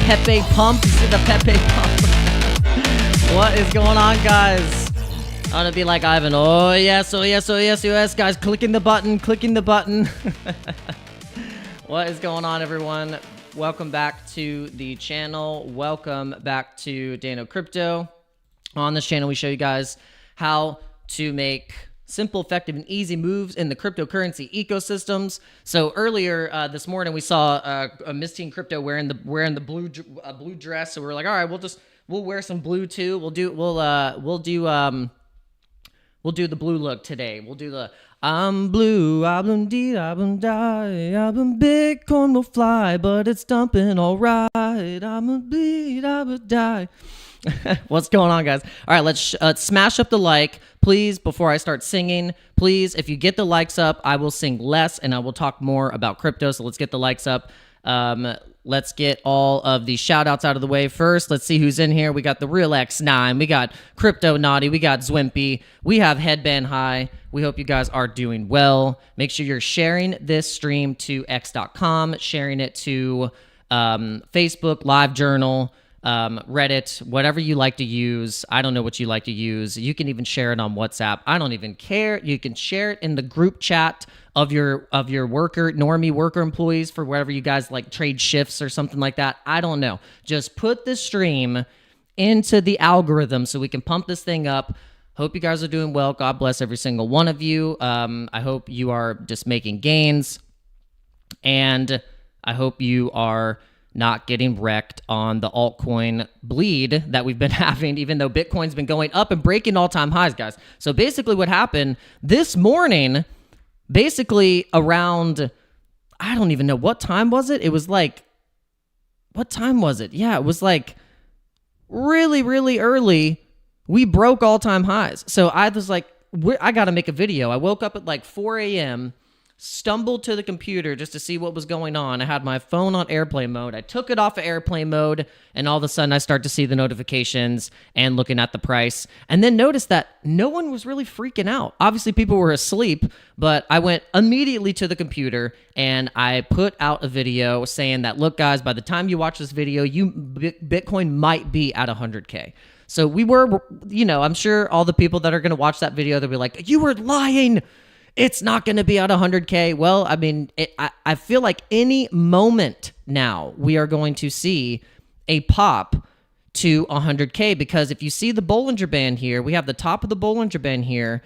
Pepe pump. You see the Pepe pump? What is going on, guys? I'm gonna be like Ivan. Oh yes, oh yes, oh yes, oh yes, guys. Clicking the button, clicking the button. What is going on, everyone? Welcome back to the channel. Welcome back to Dano Crypto. On this channel, we show you guys how to make simple, effective, and easy moves in the cryptocurrency ecosystems. So earlier this morning, we saw a Miss Teen Crypto wearing the blue dress. So we're like, all right, we'll wear some blue too. We'll do the blue look today. We'll do the I'm blue, I'm deed, I'm die, I'm Bitcoin will fly, but it's dumping all right. I'm a bleed, I'm a die. What's going on, guys? All right, let's smash up the like, please, before I start singing. Please, if you get the likes up, I will sing less, and I will talk more about crypto, so let's get the likes up. Let's get all of the shout-outs out of the way first. Let's see who's in here. We got the Real X9. We got Crypto Naughty. We got Zwimpy. We have Headband High. We hope you guys are doing well. Make sure you're sharing this stream to x.com, sharing it to Facebook, LiveJournal, Reddit, whatever you like to use. I don't know what you like to use. You can even share it on WhatsApp. I don't even care. You can share it in the group chat of your normie worker employees for wherever you guys like trade shifts or something like that. I don't know. Just put the stream into the algorithm so we can pump this thing up. Hope you guys are doing well. God bless every single one of you. I hope you are just making gains, and I hope you are not getting wrecked on the altcoin bleed that we've been having, even though Bitcoin's been going up and breaking all-time highs, guys. So basically what happened this morning, basically around, I don't even know, what time was it? It was like, what time was it? Yeah, it was like really, really early. We broke all-time highs. So I was like, I got to make a video. I woke up at like 4 a.m., stumbled to the computer just to see what was going on. I had my phone on airplane mode. I took it off of airplane mode, and all of a sudden I start to see the notifications and looking at the price, and then noticed that no one was really freaking out. Obviously, people were asleep, but I went immediately to the computer and I put out a video saying that, look, guys, by the time you watch this video, Bitcoin might be at 100K. So we were, I'm sure all the people that are going to watch that video, they'll be like, you were lying. It's not going to be at 100K. Well, I mean, I feel like any moment now we are going to see a pop to 100K, because if you see the Bollinger Band here, we have the top of the Bollinger Band here,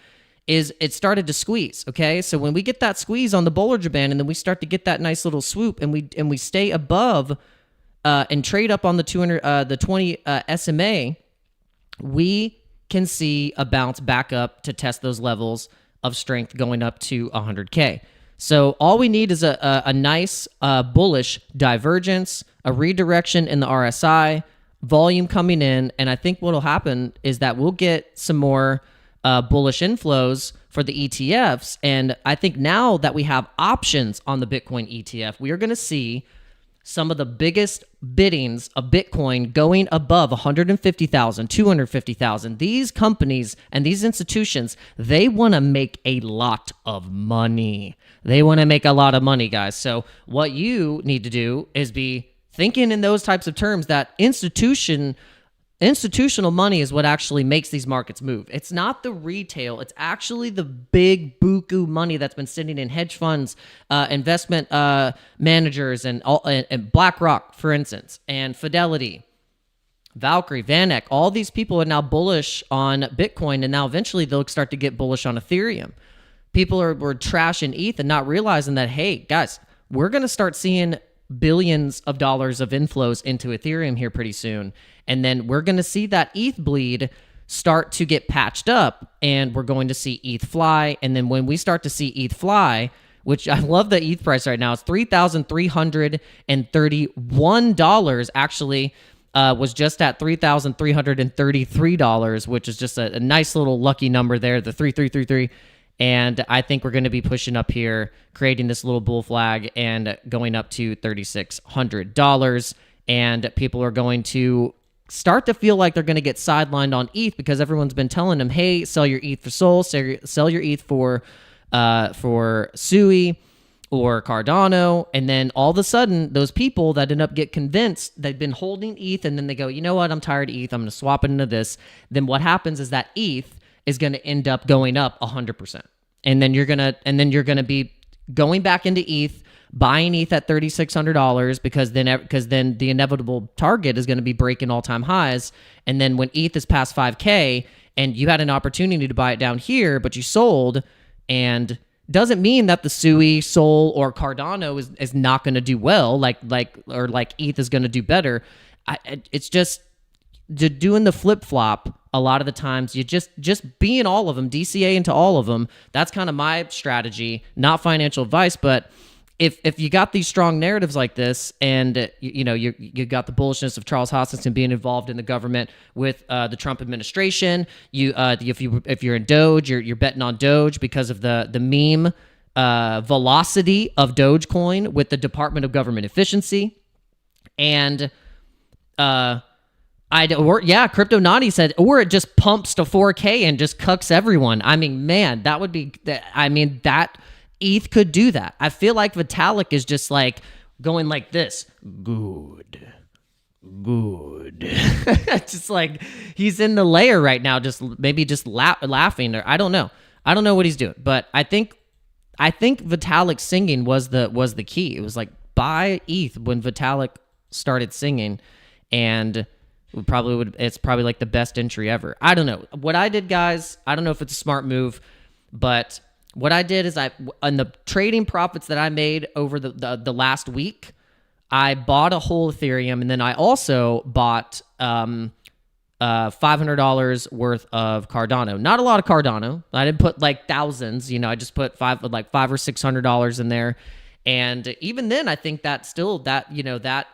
it started to squeeze, okay? So when we get that squeeze on the Bollinger Band and then we start to get that nice little swoop and we stay above and trade up on the 20 SMA, we can see a bounce back up to test those levels of strength going up to 100K. So all we need is a nice bullish divergence, a redirection in the RSI, volume coming in, and I think what will happen is that we'll get some more bullish inflows for the ETFs, and I think now that we have options on the Bitcoin ETF, we are going to see some of the biggest biddings of Bitcoin going above 150,000, 250,000. These companies and these institutions, they want to make a lot of money. They want to make a lot of money, guys. So what you need to do is be thinking in those types of terms, that institutional money is what actually makes these markets move. It's not the retail. It's actually the big buku money that's been sitting in hedge funds, investment managers, and BlackRock, for instance, and Fidelity, Valkyrie, VanEck. All these people are now bullish on Bitcoin, and now eventually they'll start to get bullish on Ethereum. People were trashing ETH and not realizing that, hey, guys, we're going to start seeing billions of dollars of inflows into Ethereum here pretty soon. And then we're going to see that ETH bleed start to get patched up, and we're going to see ETH fly. And then when we start to see ETH fly, which I love the ETH price right now, it's $3,331, actually was just at $3,333, which is just a nice little lucky number there, the 3333. And I think we're going to be pushing up here, creating this little bull flag and going up to $3,600. And people are going to start to feel like they're going to get sidelined on ETH, because everyone's been telling them, hey, sell your ETH for Sol, sell your ETH for Sui. or Cardano, and then all of a sudden, those people that end up get convinced they've been holding ETH, and then they go, you know what, I'm tired of ETH, I'm going to swap it into this. Then what happens is that ETH is going to end up going up 100%, and then you're gonna be going back into ETH, buying ETH at $3,600 because then the inevitable target is going to be breaking all-time highs, and then when ETH is past 5K and you had an opportunity to buy it down here, but you sold, and doesn't mean that the Sui, Sol, or Cardano is not going to do well, like ETH is going to do better. It's just doing the flip-flop. A lot of the times, you just be in all of them, DCA into all of them. That's kind of my strategy, not financial advice, but if you got these strong narratives like this, and you got the bullishness of Charles Hoskinson being involved in the government with the Trump administration, if you're in Doge, you're betting on Doge because of the meme velocity of Dogecoin with the Department of Government Efficiency, and Crypto Naughty said, or it just pumps to 4K and just cucks everyone. I mean, man, that would be. That ETH could do that. I feel like Vitalik is just like going like this. Good. Just like he's in the layer right now, just laughing, or I don't know. I don't know what he's doing, but I think Vitalik singing was the key. It was like buy ETH when Vitalik started singing, and it's probably like the best entry ever. I don't know. What I did, guys, I don't know if it's a smart move, but what I did is on the trading profits that I made over the last week, I bought a whole Ethereum, and then I also bought $500 worth of Cardano. Not a lot of Cardano. I didn't put like thousands, I just put $500 or $600 in there. And even then, I think that still that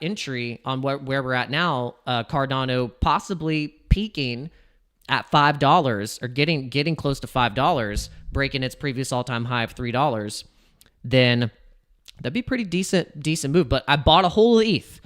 entry on where we're at now, Cardano possibly peaking at $5 or getting close to $5, breaking its previous all-time high of $3, then that'd be pretty decent move. But I bought a whole ETH.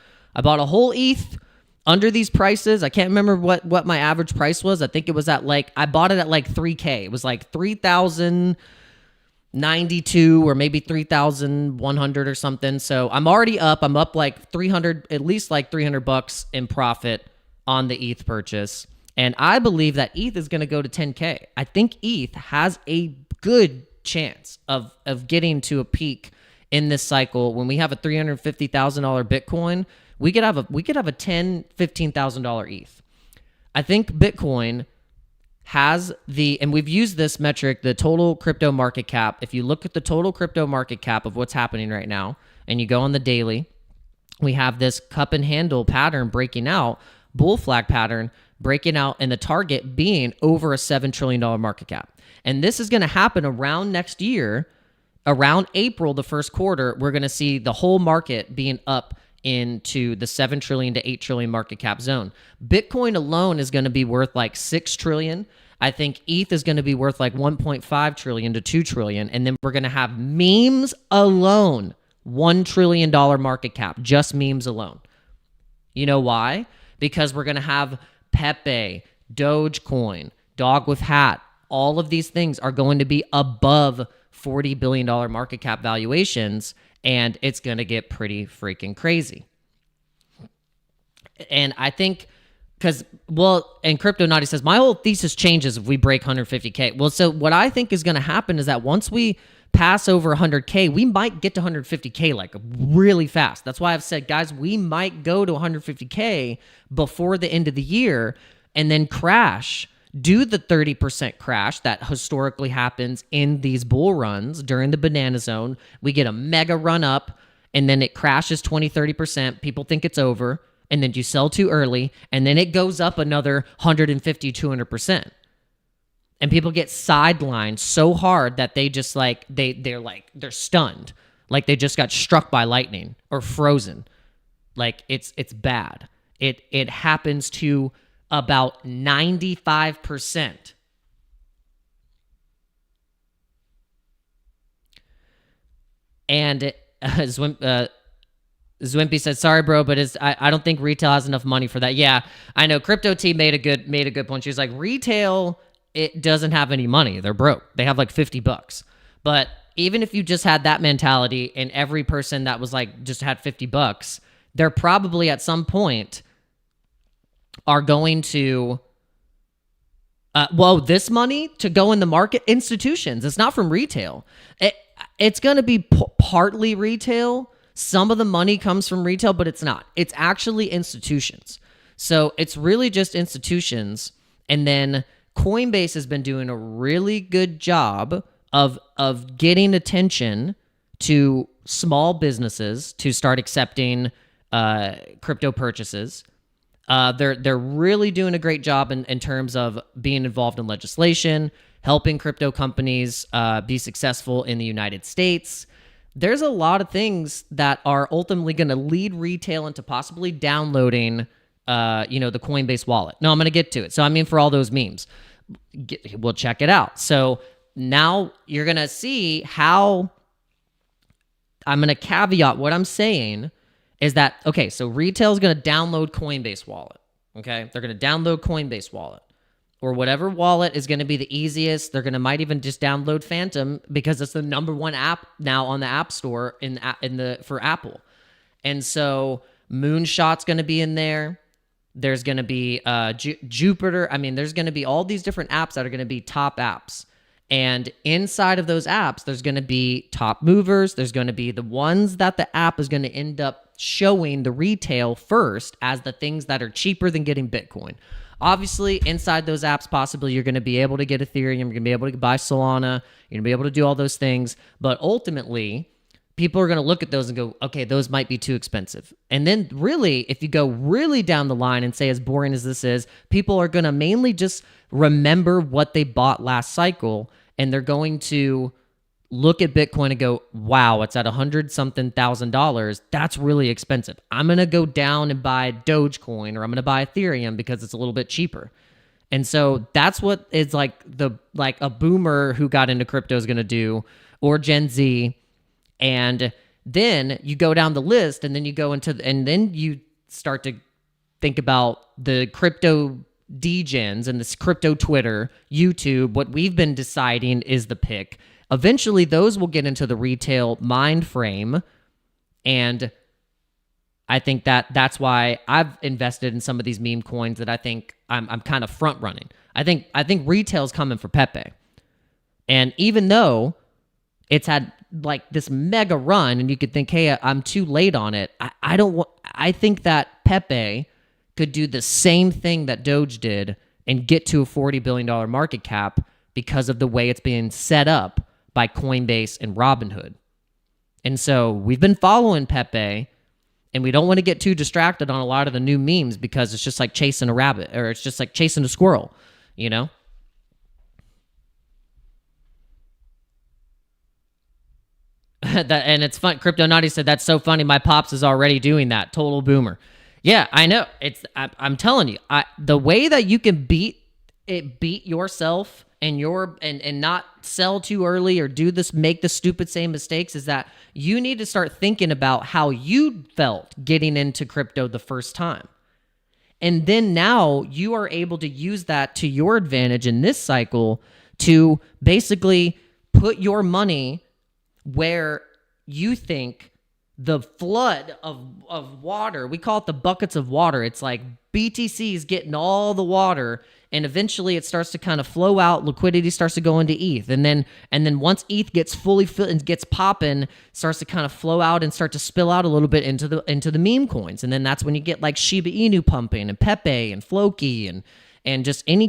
Under these prices. I can't remember what my average price was. I think it was I bought it at like 3K. It was like 3,092 or maybe 3,100 or something. So I'm already up. I'm up like 300, at least like $300 in profit on the ETH purchase. And I believe that ETH is going to go to 10K. I think ETH has a good chance of getting to a peak in this cycle. When we have a $350,000 Bitcoin, we could have a $10,000, $15,000 ETH. I think Bitcoin has and we've used this metric, the total crypto market cap. If you look at the total crypto market cap of what's happening right now, and you go on the daily, we have this cup and handle pattern breaking out, bull flag pattern breaking out, and the target being over a $7 trillion market cap. And this is going to happen around next year, around April, the first quarter. We're going to see the whole market being up into the 7 trillion to 8 trillion market cap zone. Bitcoin alone is going to be worth like 6 trillion. I think ETH is going to be worth like 1.5 trillion to 2 trillion. And then we're going to have memes alone, $1 trillion market cap, just memes alone. You know why? Because we're going to have Pepe, Dogecoin, Dog with Hat. All of these things are going to be above $40 billion market cap valuations, and it's going to get pretty freaking crazy. And I think, and Crypto Naughty says, my whole thesis changes if we break 150K. Well, so what I think is going to happen is that once we pass over 100K, we might get to 150K like really fast. That's why I've said, guys, we might go to 150K before the end of the year and then crash. Do the 30% crash that historically happens in these bull runs during the banana zone. We get a mega run up, and then it crashes 20, 30%. People think it's over, and then you sell too early, and then it goes up another 150, 200%. And people get sidelined so hard that they just they're stunned. Like they just got struck by lightning or frozen. Like it's bad. It happens to about 95%. And Zwimpy said, "Sorry, bro, but I don't think retail has enough money for that." Yeah, I know. Crypto T made a good point. She was like, retail, it doesn't have any money. They're broke. They have like $50. But even if you just had that mentality and every person that was like just had $50, they're probably at some point are going to this money to go in the market, institutions. It's not from retail. It's going to be partly retail. Some of the money comes from retail, but it's not. It's actually institutions. So it's really just institutions. And then Coinbase has been doing a really good job of getting attention to small businesses to start accepting crypto purchases. They're really doing a great job in terms of being involved in legislation, helping crypto companies be successful in the United States. There's a lot of things that are ultimately going to lead retail into possibly downloading, the Coinbase wallet. No, I'm going to get to it. So, I mean, for all those memes, we'll check it out. So now you're going to see how I'm going to caveat what I'm saying is that, okay, so retail is going to download Coinbase wallet, okay? They're going to download Coinbase wallet or whatever wallet is going to be the easiest. They're going to might even just download Phantom because it's the #1 app now on the App Store for Apple. And so Moonshot's going to be in there. There's going to be Jupiter. I mean, there's going to be all these different apps that are going to be top apps. And inside of those apps, there's going to be top movers. There's going to be the ones that the app is going to end up showing the retail first as the things that are cheaper than getting Bitcoin. Obviously, inside those apps, possibly you're going to be able to get Ethereum. You're going to be able to buy Solana. You're going to be able to do all those things. But ultimately, people are going to look at those and go, okay, those might be too expensive. And then really, if you go really down the line and say, as boring as this is, people are going to mainly just remember what they bought last cycle. And they're going to look at Bitcoin and go, wow, it's at $100-something thousand. That's really expensive. I'm going to go down and buy Dogecoin, or I'm going to buy Ethereum because it's a little bit cheaper. And so that's what is like a boomer who got into crypto is going to do, or Gen Z. And then you go down the list and then you go and then you start to think about the crypto degens and this crypto Twitter, YouTube. What we've been deciding is the pick. Eventually, those will get into the retail mind frame, and I think that's why I've invested in some of these meme coins that I think I'm kind of front running. I think retail's coming for Pepe, and even though it's had like this mega run, and you could think, hey, I'm too late on it. I think that Pepe could do the same thing that Doge did and get to a $40 billion market cap because of the way it's being set up by Coinbase and Robinhood. And so we've been following Pepe, and we don't want to get too distracted on a lot of the new memes because it's just like chasing a rabbit, or it's just like chasing a squirrel, you know? And it's fun. Crypto Naughty said, that's so funny. My pops is already doing that. Total boomer. Yeah, I know. I'm telling you, the way that you can beat yourself and not sell too early or make the stupid same mistakes is that you need to start thinking about how you felt getting into crypto the first time. And then now you are able to use that to your advantage in this cycle to basically put your money where you think the flood of water, we call it the buckets of water. It's like BTC is getting all the water, and eventually it starts to kind of flow out. Liquidity starts to go into ETH. And then once ETH gets fully filled and gets popping, starts to kind of flow out and start to spill out a little bit into the meme coins. And then that's when you get like Shiba Inu pumping and Pepe and Floki and just any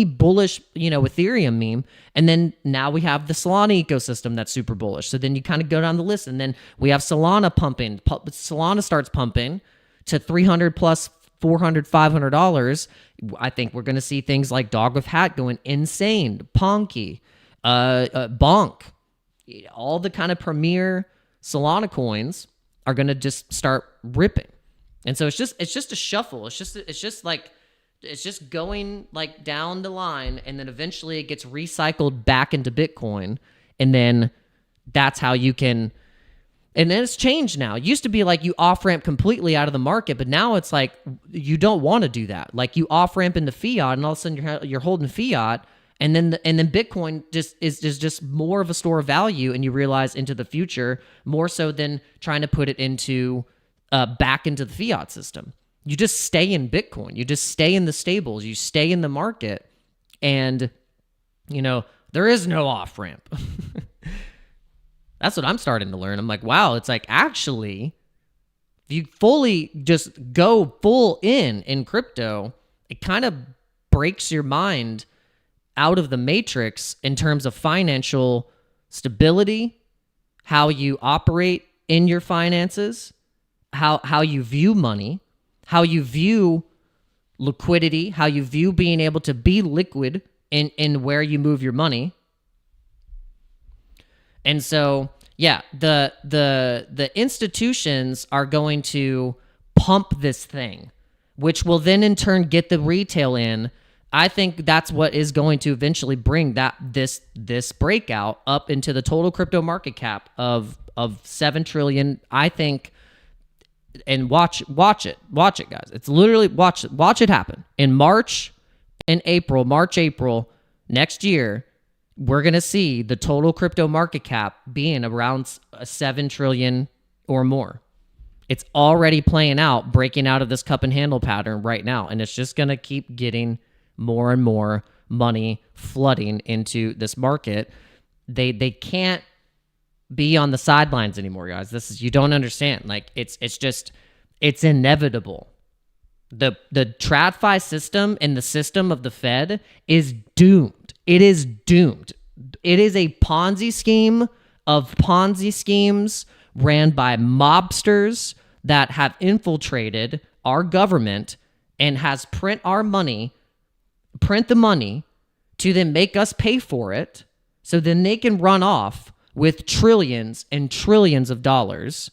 bullish, Ethereum meme. And then now we have the Solana ecosystem that's super bullish. So then you kind of go down the list, and then we have Solana pumping. Solana starts pumping to 300 plus $400, $500. I think we're going to see things like Dog with Hat going insane, Ponky, Bonk, all the kind of premier Solana coins are going to just start ripping. And so it's just a shuffle. It's just going like down the line, and then eventually it gets recycled back into Bitcoin, and then that's how you can. And then it's changed now. It used to be like you off-ramp completely out of the market, but now it's like you don't want to do that. Like you off-ramp into fiat, and all of a sudden you're holding fiat, And then Bitcoin just is just more of a store of value, and you realize into the future more so than trying to put it into back into the fiat system. You just stay in Bitcoin. You just stay in the stables. You stay in the market, and there is no off ramp. That's what I'm starting to learn. I'm like, wow, it's like actually, if you fully just go full in crypto, it kind of breaks your mind out of the matrix in terms of financial stability, how you operate in your finances, how you view money, how you view liquidity, how you view being able to be liquid in where you move your money. And so, yeah, the institutions are going to pump this thing, which will then in turn get the retail in. I think that's what is going to eventually bring this breakout up into the total crypto market cap of 7 trillion. I think, and watch it, guys. It's literally watch it happen in March, April next year. We're going to see the total crypto market cap being around 7 trillion or more. It's already playing out, breaking out of this cup and handle pattern right now. And it's just going to keep getting more and more money flooding into this market. They can't be on the sidelines anymore, guys. You don't understand. Like it's inevitable. The TradFi system and the system of the Fed is doomed. It is doomed. It is a Ponzi scheme of Ponzi schemes ran by mobsters that have infiltrated our government and has print the money to then make us pay for it, so then they can run off with trillions and trillions of dollars,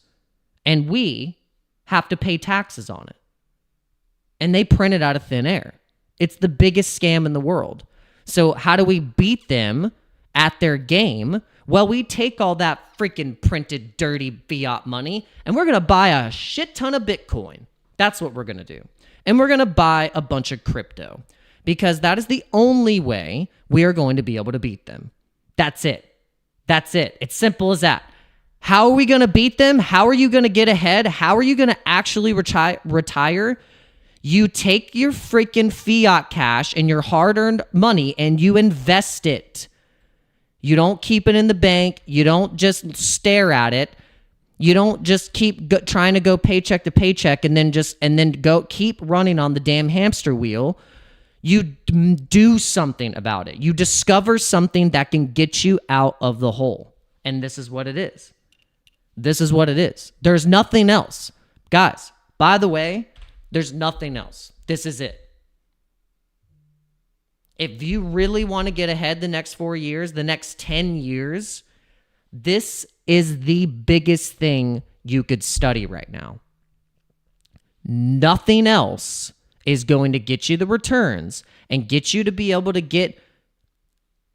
and we have to pay taxes on it. And they print it out of thin air. It's the biggest scam in the world. So how do we beat them at their game? Well, we take all that freaking printed, dirty fiat money, and we're going to buy a shit ton of Bitcoin. That's what we're going to do. And we're going to buy a bunch of crypto, because that is the only way we are going to be able to beat them. That's it. It's simple as that. How are we going to beat them? How are you going to get ahead? How are you going to actually retire? You take your freaking fiat cash and your hard-earned money and you invest it. You don't keep it in the bank. You don't just stare at it. You don't just keep trying to go paycheck to paycheck and then keep running on the damn hamster wheel. You do something about it. You discover something that can get you out of the hole. And this is what it is. There's nothing else. Guys, by the way, there's nothing else. This is it. If you really want to get ahead the next 4 years, the next 10 years, this is the biggest thing you could study right now. Nothing else is going to get you the returns and get you to be able to get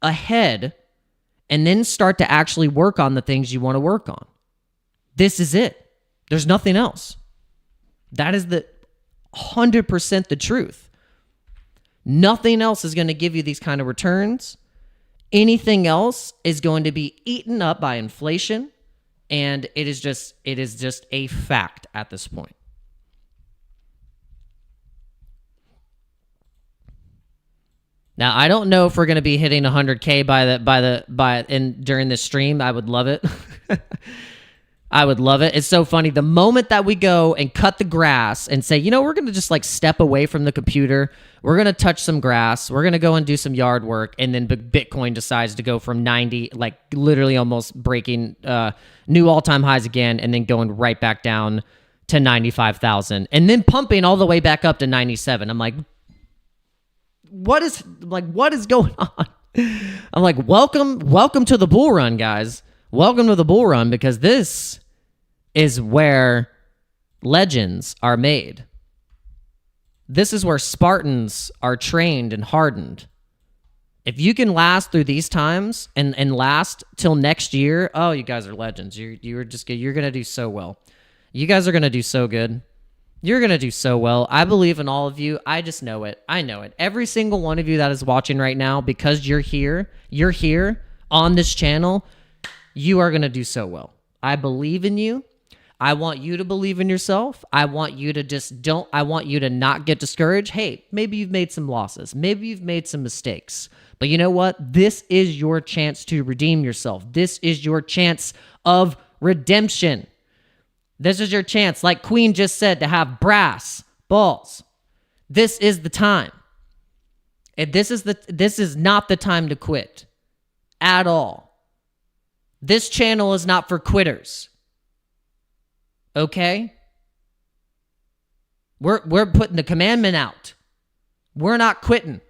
ahead and then start to actually work on the things you want to work on. This is it. There's nothing else. That is the 100% the truth. Nothing else is going to give you these kind of returns. Anything else is going to be eaten up by inflation, and it is just a fact at this point. Now, I don't know if we're going to be hitting 100K during this stream. I would love it. I would love it. It's so funny. The moment that we go and cut the grass and say, we're going to just like step away from the computer. We're going to touch some grass. We're going to go and do some yard work. And then Bitcoin decides to go from 90, like literally almost breaking new all-time highs again, and then going right back down to 95,000 and then pumping all the way back up to 97. I'm like, what is going on? I'm like, welcome to the bull run, guys. Welcome to the bull run, because this is where legends are made. This is where Spartans are trained and hardened. If you can last through these times and last till next year, oh, you guys are legends. You're going to do so well. You guys are going to do so good. You're going to do so well. I believe in all of you. I just know it. I know it. Every single one of you that is watching right now, because you're here on this channel, you are going to do so well. I believe in you. I want you to believe in yourself. I want you to I want you to not get discouraged. Hey, maybe you've made some losses. Maybe you've made some mistakes. But you know what? This is your chance to redeem yourself. This is your chance of redemption. This is your chance, like Queen just said, to have brass balls. This is the time. This is not the time to quit at all. This channel is not for quitters. Okay? We're putting the commandment out. We're not quitting.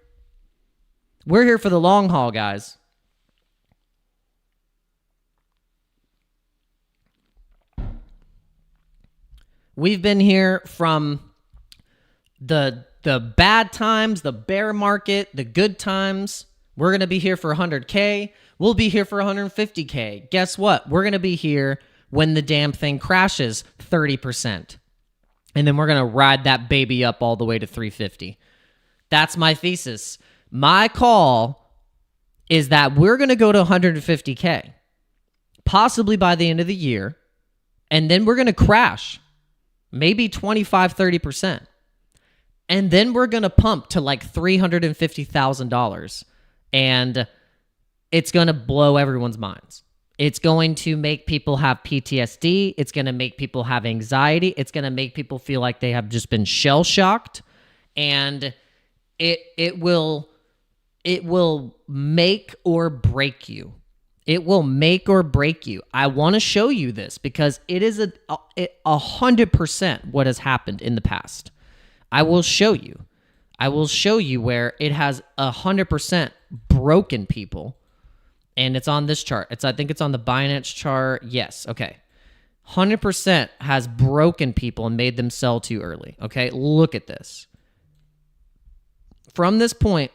We're here for the long haul, guys. We've been here from the bad times, the bear market, the good times. We're going to be here for 100K. We'll be here for 150K. Guess what? We're going to be here when the damn thing crashes 30%. And then we're going to ride that baby up all the way to 350. That's my thesis. My call is that we're going to go to 150K, possibly by the end of the year, and then we're going to crash. Maybe 25, 30%. And then we're going to pump to like $350,000. And it's going to blow everyone's minds. It's going to make people have PTSD. It's going to make people have anxiety. It's going to make people feel like they have just been shell-shocked. And it will make or break you. It will make or break you. I want to show you this because it is 100% what has happened in the past. I will show you. I will show you where it has 100% broken people. And it's on this chart. I think it's on the Binance chart. Yes. Okay. 100% has broken people and made them sell too early. Okay. Look at this. From this point,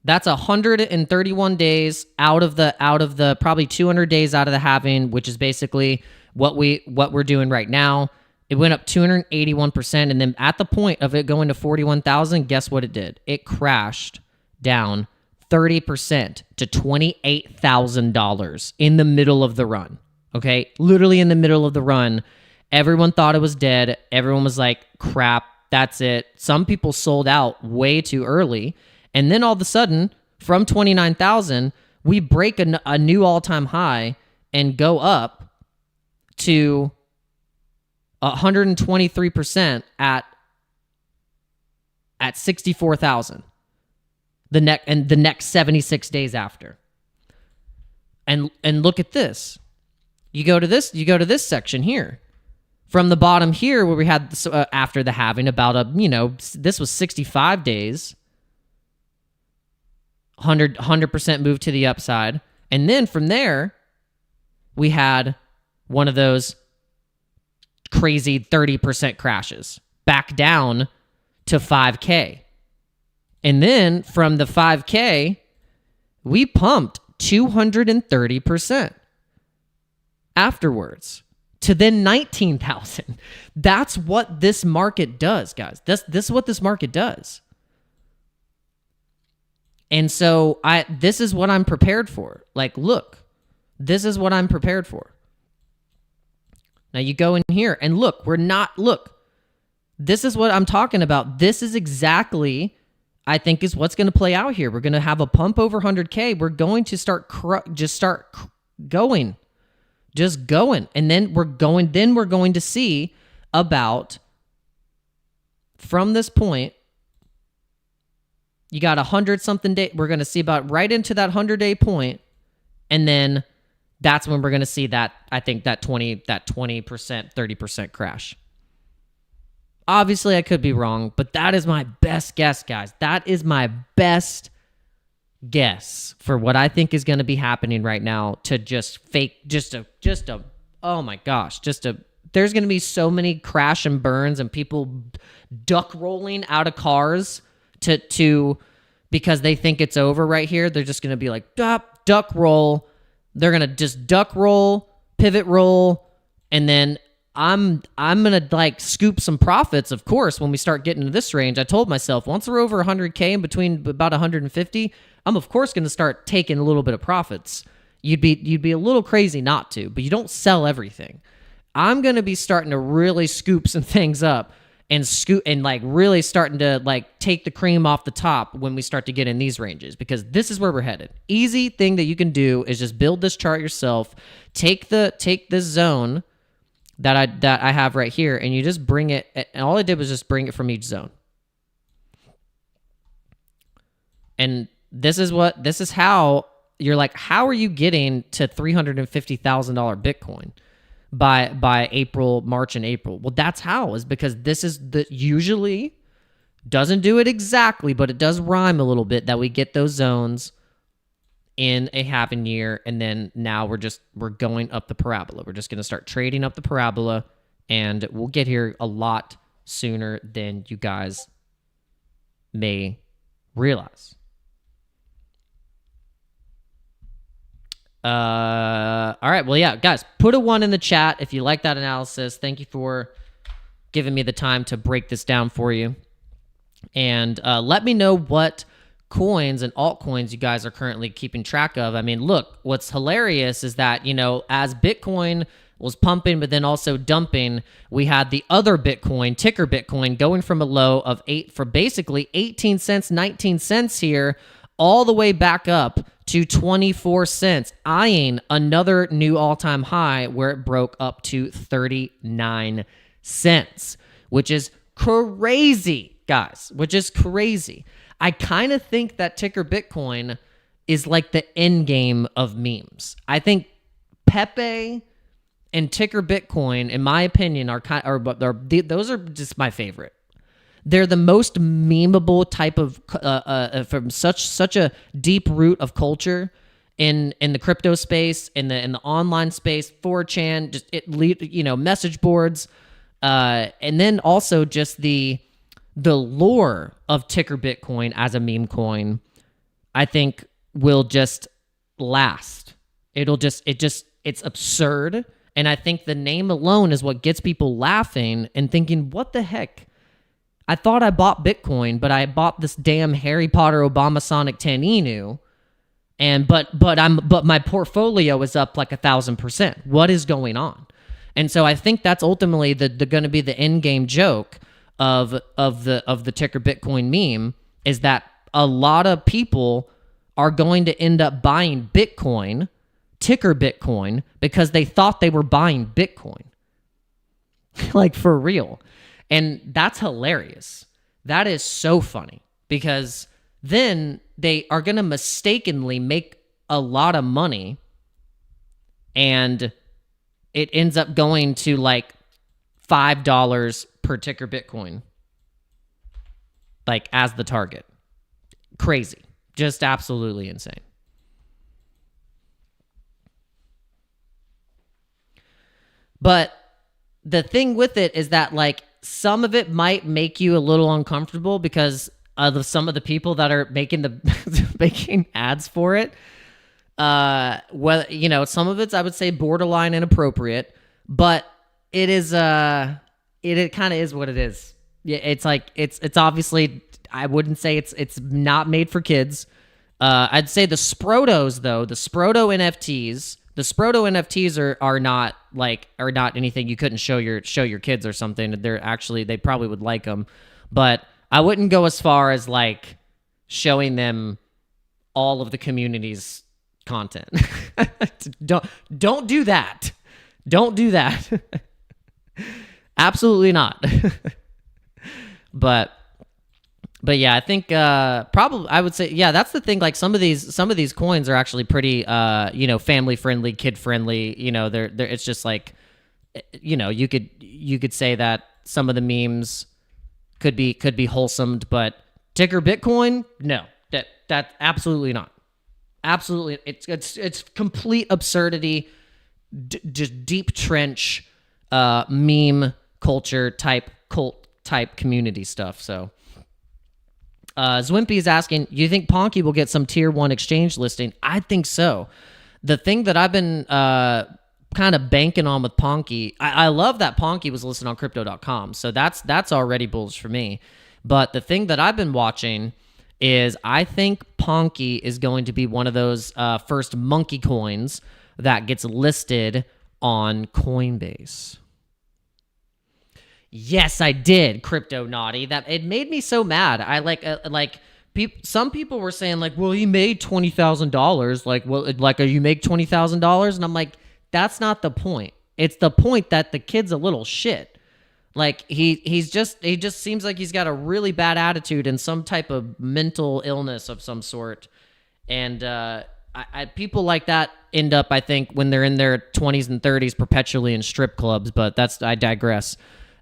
that's 131 days out of the probably 200 days out of the halving, which is basically what we're doing right now. It went up 281%, and then at the point of it going to 41,000, guess what it did? It crashed down 30% to $28,000 in the middle of the run. Okay, literally in the middle of the run, everyone thought it was dead. Everyone was like, "Crap, that's it." Some people sold out way too early. And then all of a sudden, from 29,000, we break a new all-time high and go up to 123% at 64,000. The next 76 days after. And look at this. You go to this section here. From the bottom here where we had after the halving about this was 65 days. 100% move to the upside. And then from there, we had one of those crazy 30% crashes back down to 5K. And then from the 5K, we pumped 230% afterwards to then 19,000. That's what this market does, guys. This is what this market does. And so this is what I'm prepared for. Like, look, this is what I'm prepared for. Now you go in here and look, this is what I'm talking about. This is exactly, I think, is what's going to play out here. We're going to have a pump over 100K. We're going to start going. And then we're going to see about, from this point, you got 100-something day. We're going to see about right into that 100-day point, and then that's when we're going to see that, I think, that 20%, 30% crash. Obviously, I could be wrong, but that is my best guess, guys. That is my best guess for what I think is going to be happening right now to just fake, oh my gosh, there's going to be so many crash and burns and people duck rolling out of cars to because they think it's over right here. They're just going to be like, duck roll. They're going to just duck roll, pivot roll, and then I'm gonna like scoop some profits, of course, when we start getting to this range. I told myself once we're over 100K and between about 150, I'm of course gonna start taking a little bit of profits. You'd be a little crazy not to, but you don't sell everything. I'm gonna be starting to really scoop some things up and scoop and like really starting to like take the cream off the top when we start to get in these ranges, because this is where we're headed. Easy thing that you can do is just build this chart yourself. Take this zone that I have right here, and you just bring it. And all I did was just bring it from each zone. And this is how you're like, how are you getting to $350,000 Bitcoin by April, March and April? Well, that's how, is because this is usually doesn't do it exactly, but it does rhyme a little bit, that we get those zones in a halving year, and then now we're going up the parabola. We're just going to start trading up the parabola, and we'll get here a lot sooner than you guys may realize. All right. Well, yeah, guys, put a 1 in the chat if you like that analysis. Thank you for giving me the time to break this down for you. And let me know what coins and altcoins you guys are currently keeping track of. I mean, look, what's hilarious is that, you know, as Bitcoin was pumping but then also dumping, we had the other Bitcoin, ticker Bitcoin, going from a low of basically 18 cents, 19 cents here, all the way back up to 24 cents, eyeing another new all-time high where it broke up to 39 cents, which is crazy, guys, which is crazy. I kind of think that ticker Bitcoin is like the end game of memes. I think Pepe and ticker Bitcoin, in my opinion, those are just my favorite. They're the most memeable type of from such a deep root of culture in the crypto space, in the online space, 4chan, message boards, and then also just the lore of ticker Bitcoin as a meme coin, I think will just last. It's absurd, and I think the name alone is what gets people laughing and thinking, what the heck? I thought I bought Bitcoin, but I bought this damn Harry Potter Obama Sonic 10 Inu, but my portfolio is up like 1,000%. What is going on? And so I think that's ultimately going to be the end game joke of the ticker Bitcoin meme, is that a lot of people are going to end up buying Bitcoin, ticker Bitcoin, because they thought they were buying Bitcoin. Like, for real. And that's hilarious. That is so funny, because then they are going to mistakenly make a lot of money, and it ends up going to like $5 per ticker Bitcoin, like as the target. Crazy. Just absolutely insane. But the thing with it is that, like, some of it might make you a little uncomfortable because of some of the people that are making making ads for it. Well, you know, some of it's, I would say, borderline inappropriate, but it is it kind of is what it is. Yeah, it's like it's obviously, I wouldn't say it's not made for kids. I'd say the Sprotos, though, the Sproto NFTs are not anything you couldn't show your kids or something. They probably would like them, but I wouldn't go as far as like showing them all of the community's content. Don't do that. Don't do that. Absolutely not. But yeah, I think probably I would say, yeah, that's the thing. Like some of these coins are actually pretty family friendly, kid friendly. You know, they're it's just like, you know, you could say that some of the memes could be wholesome, but ticker Bitcoin, no, that absolutely not. Absolutely, it's complete absurdity, just deep trench meme culture type cult type community stuff. So Zwimpy is asking, you think Ponky will get some tier 1 exchange listing? I think so. The thing that I've been kind of banking on with Ponky. I love that Ponky was listed on crypto.com, so that's already bullish for me. But the thing that I've been watching is I think Ponky is going to be one of those first monkey coins that gets listed on Coinbase. Yes, I did, Crypto Naughty. That it made me so mad. I some people were saying like, well, he made $20,000. Like, well, like, you make $20,000, and I'm like, that's not the point. It's the point that the kid's a little shit. Like he just seems like he's got a really bad attitude and some type of mental illness of some sort. And people like that end up, I think, when they're in their 20s and 30s, perpetually in strip clubs. But I digress.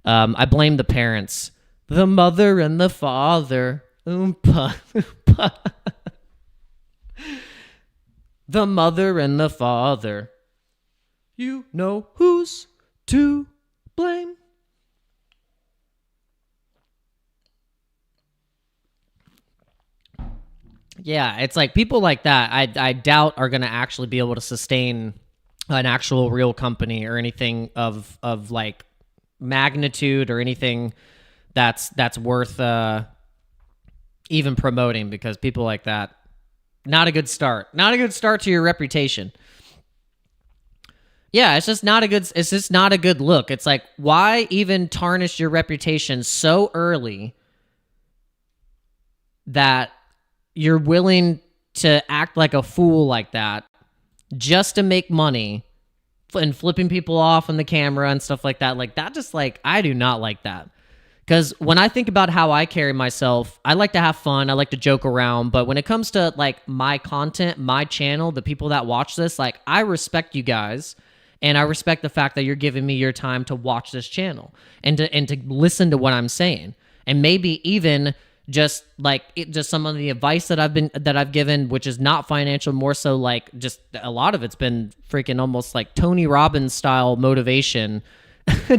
I blame the parents, the mother and the father. Oompa, oompa. The mother and the father. You know who's to blame. Yeah, it's like people like that, I doubt are going to actually be able to sustain an actual real company or anything of like magnitude or anything that's worth even promoting, because people like that, not a good start. Not a good start to your reputation. Yeah, it's just not a good look. It's like, why even tarnish your reputation so early that you're willing to act like a fool like that just to make money and flipping people off on the camera and stuff like that? Like, that just, like, I do not like that. Because when I think about how I carry myself, I like to have fun, I like to joke around, but when it comes to, like, my content, my channel, the people that watch this, like, I respect you guys, and I respect the fact that you're giving me your time to watch this channel and to listen to what I'm saying, and maybe even just some of the advice that I've given, which is not financial, more so like just a lot of it's been freaking almost like Tony Robbins style motivation,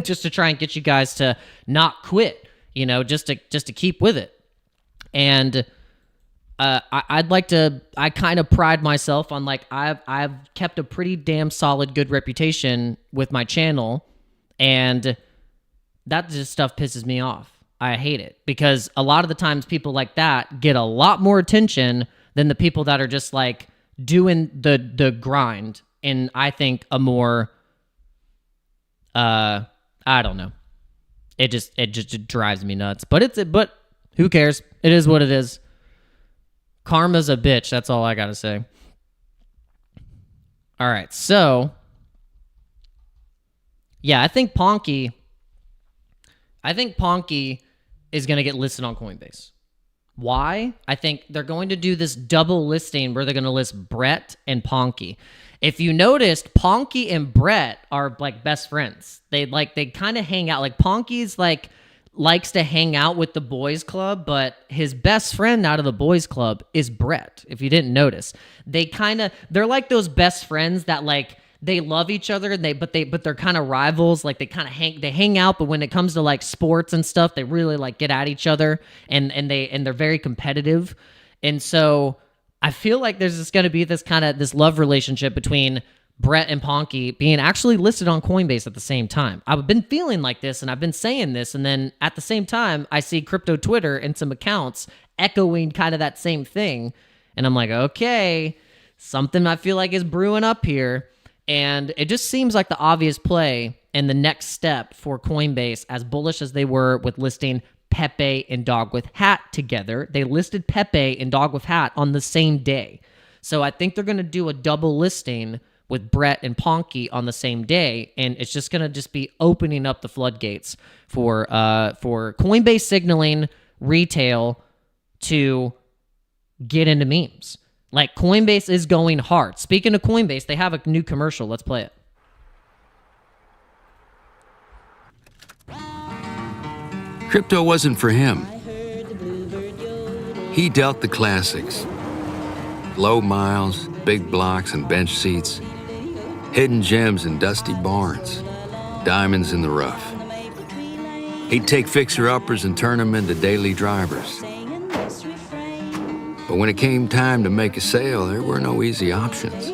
just to try and get you guys to not quit, just to keep with it. And I kind of pride myself on, like, I've kept a pretty damn solid good reputation with my channel, and that just stuff pisses me off. I hate it, because a lot of the times people like that get a lot more attention than the people that are just like doing the grind in, I think, a more I don't know. It just drives me nuts. But who cares? It is what it is. Karma's a bitch. That's all I gotta say. All right, so yeah, I think Ponky is going to get listed on Coinbase. Why? I think they're going to do this double listing where they're going to list Brett and Ponky. If you noticed, Ponky and Brett are like best friends. They kind of hang out. Like, Ponky's likes to hang out with the boys club, but his best friend out of the boys club is Brett. If you didn't notice, they're like those best friends that, like, they love each other, and but they're kind of rivals. Like, they hang out, but when it comes to like sports and stuff, they really like get at each other, and they're very competitive. And so I feel like there's just going to be this love relationship between Brett and Ponky being actually listed on Coinbase at the same time. I've been feeling like this, and I've been saying this, and then at the same time, I see crypto Twitter and some accounts echoing kind of that same thing, and I'm like, okay, something I feel like is brewing up here. And it just seems like the obvious play and the next step for Coinbase, as bullish as they were with listing Pepe and Dog with Hat together. They listed Pepe and Dog with Hat on the same day. So I think they're going to do a double listing with Brett and Ponky on the same day, and it's just going to just be opening up the floodgates for Coinbase signaling retail to get into memes. Like, Coinbase is going hard. Speaking of Coinbase, they have a new commercial. Let's play it. Crypto wasn't for him. He dealt the classics. Low miles, big blocks and bench seats, hidden gems in dusty barns, diamonds in the rough. He'd take fixer-uppers and turn them into daily drivers. But when it came time to make a sale, there were no easy options.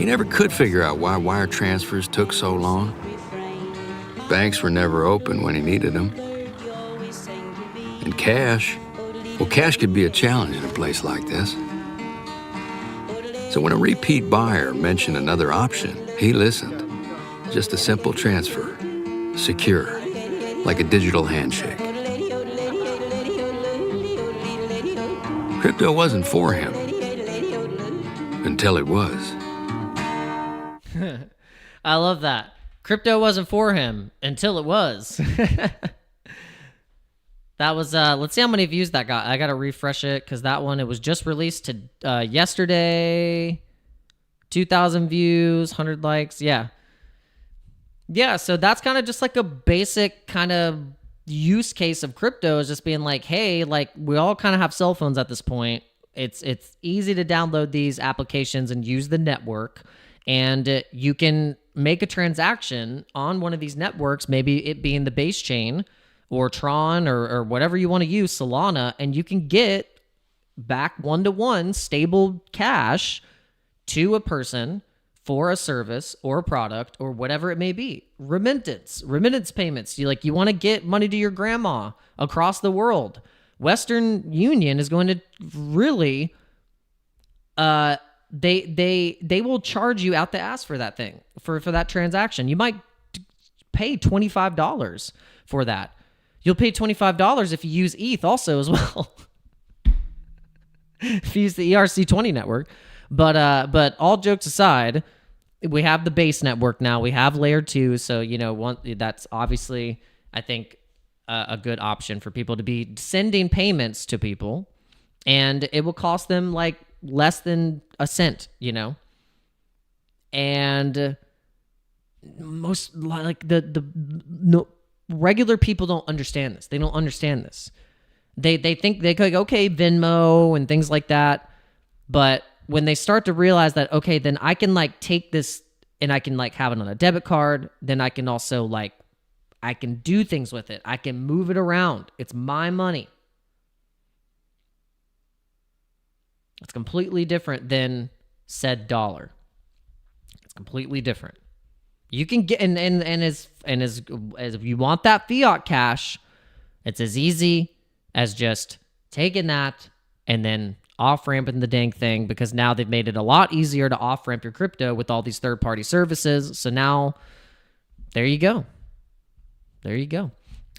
He never could figure out why wire transfers took so long. Banks were never open when he needed them. And cash, well, cash could be a challenge in a place like this. So when a repeat buyer mentioned another option, he listened. Just a simple transfer, secure, like a digital handshake. Crypto wasn't for him until it was. I love that. Crypto wasn't for him until it was. That was, let's see how many views that got. I got to refresh it because that one, it was just released to yesterday. 2,000 views, 100 likes. Yeah. Yeah, so that's kind of just like a basic kind of use case of crypto, is just being like, hey, like we all kind of have cell phones at this point. It's easy to download these applications and use the network, and you can make a transaction on one of these networks, maybe it being the base chain or Tron or whatever you want to use, Solana, and you can get back one-to-one stable cash to a person for a service or a product or whatever it may be. Remittance payments. You want to get money to your grandma across the world. Western Union is going to really, they will charge you out the ass for that thing, for that transaction. You might pay $25 for that. You'll pay $25 if you use ETH also as well. If you use the ERC20 network. But all jokes aside, we have the base network now. We have layer 2, so that's obviously, I think, a good option for people to be sending payments to people, and it will cost them like less than a cent, and most like the regular people don't understand this. They don't understand this. They think they could, okay, Venmo and things like that, but when they start to realize that, okay, then I can like take this and I can like have it on a debit card, then I can also like, I can do things with it. I can move it around. It's my money. It's completely different than said dollar. It's completely different. You can get, and as if you want that fiat cash, it's as easy as just taking that and then off-ramping the dang thing, because now they've made it a lot easier to off-ramp your crypto with all these third-party services. So now, there you go. There you go. All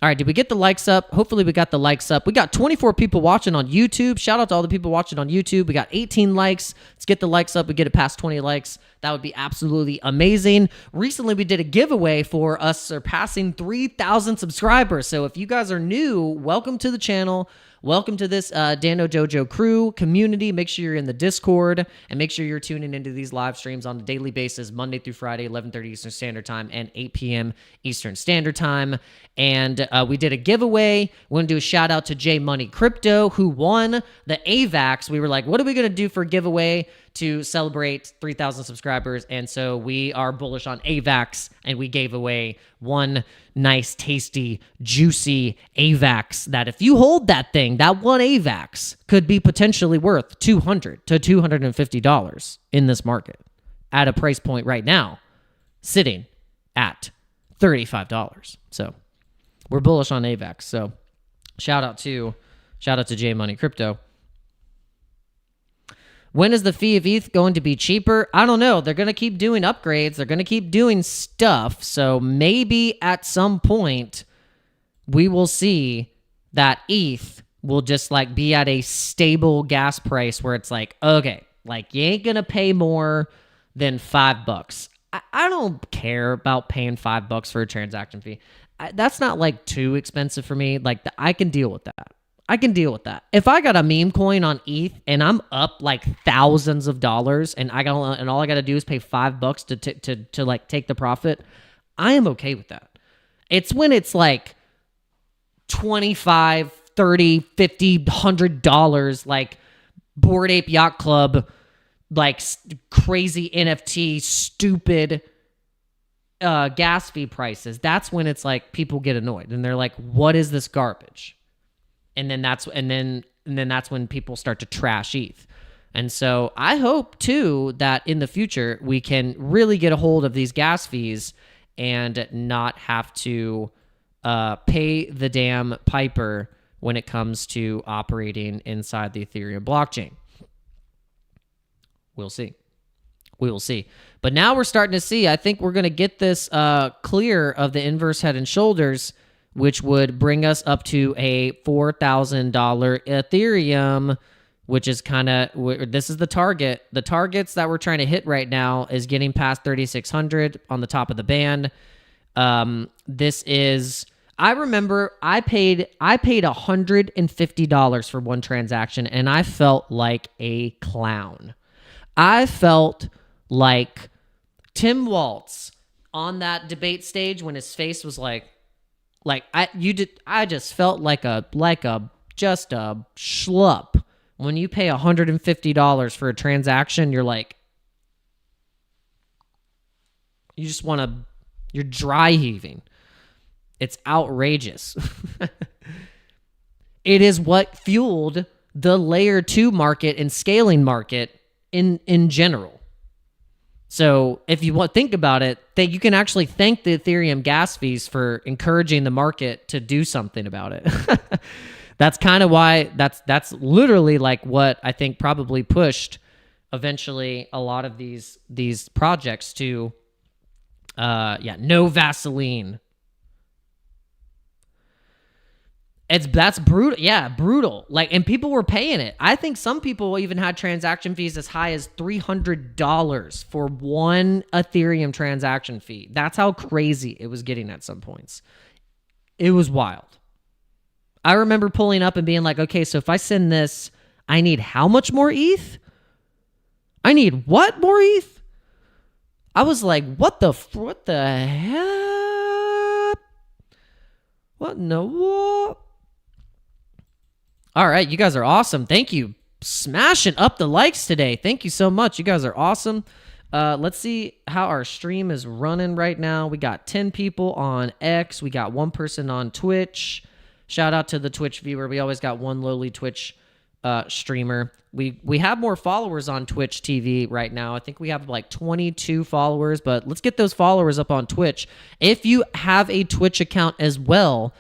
right, did we get the likes up? Hopefully we got the likes up. We got 24 people watching on YouTube. Shout out to all the people watching on YouTube. We got 18 likes. Let's get the likes up. We get it past 20 likes. That would be absolutely amazing. Recently, we did a giveaway for us surpassing 3,000 subscribers. So if you guys are new, welcome to the channel. Welcome to this Dano Dojo crew community. Make sure you're in the Discord, and make sure you're tuning into these live streams on a daily basis, Monday through Friday, 11:30 Eastern Standard Time and 8 p.m. Eastern Standard Time. And we did a giveaway. We're going to do a shout out to J Money Crypto, who won the AVAX. We were like, what are we going to do for a giveaway to celebrate 3,000 subscribers? And so we are bullish on AVAX, and we gave away one nice, tasty, juicy AVAX that if you hold that thing, that one AVAX could be potentially worth $200 to $250 in this market at a price point right now sitting at $35. So we're bullish on AVAX. So shout out to J Money Crypto. When is the fee of ETH going to be cheaper? I don't know. They're going to keep doing upgrades. They're going to keep doing stuff. So maybe at some point we will see that ETH will just like be at a stable gas price where it's like, okay, like you ain't going to pay more than $5. I don't care about paying $5 for a transaction fee. That's not like too expensive for me. Like I can deal with that. If I got a meme coin on ETH and I'm up like thousands of dollars and all I got to do is pay $5 to like take the profit, I am okay with that. It's when it's like $25, $30, $50, $100, like Bored Ape Yacht Club, like crazy NFT, stupid gas fee prices. That's when it's like people get annoyed and they're like, what is this garbage? And then that's when people start to trash ETH. And so I hope too that in the future we can really get a hold of these gas fees and not have to pay the damn piper when it comes to operating inside the Ethereum blockchain. We'll see. We will see. But now we're starting to see, I think we're going to get this clear of the inverse head and shoulders, which would bring us up to a $4,000 Ethereum, which is kind of, this is the target. The targets that we're trying to hit right now is getting past 3,600 on the top of the band. This is, I remember I paid $150 for one transaction, and I felt like a clown. I felt like Tim Waltz on that debate stage when his face was I just felt like a schlup. When you pay $150 for a transaction, you're like, you just want to, you're dry heaving. It's outrageous. It is what fueled the layer 2 market and scaling market in general. So if you think about it, that you can actually thank the Ethereum gas fees for encouraging the market to do something about it. That's kind of why that's literally like what I think probably pushed eventually a lot of these projects to no Vaseline. That's brutal. Yeah, brutal. Like, and people were paying it. I think some people even had transaction fees as high as $300 for one Ethereum transaction fee. That's how crazy it was getting at some points. It was wild. I remember pulling up and being like, okay, so if I send this, I need how much more ETH? I need what more ETH? I was like, what the hell? What in the what? All right, you guys are awesome. Thank you. Smashing up the likes today. Thank you so much. You guys are awesome. Let's see how our stream is running right now. We got 10 people on X. We got 1 person on Twitch. Shout out to the Twitch viewer. We always got one lowly Twitch streamer. We have more followers on Twitch TV right now. I think we have like 22 followers, but let's get those followers up on Twitch. If you have a Twitch account as well,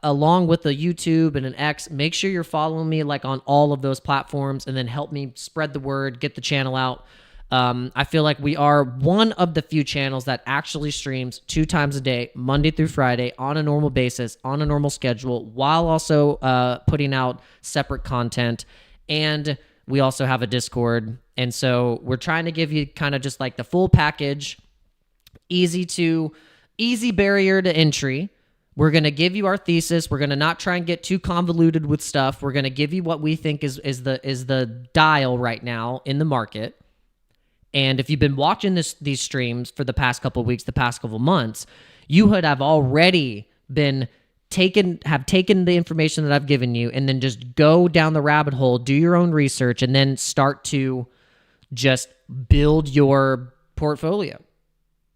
along with a YouTube and an X, make sure you're following me like on all of those platforms, and then help me spread the word, get the channel out. I feel like we are one of the few channels that actually streams 2 times a day, Monday through Friday, on a normal basis, on a normal schedule, while also putting out separate content. And we also have a Discord. And so we're trying to give you kind of just like the full package, easy barrier to entry. We're going to give you our thesis. We're going to not try and get too convoluted with stuff. We're going to give you what we think is the dial right now in the market. And if you've been watching these streams for the past couple of weeks, the past couple of months, you would have already been taken the information that I've given you, and then just go down the rabbit hole, do your own research, and then start to just build your portfolio.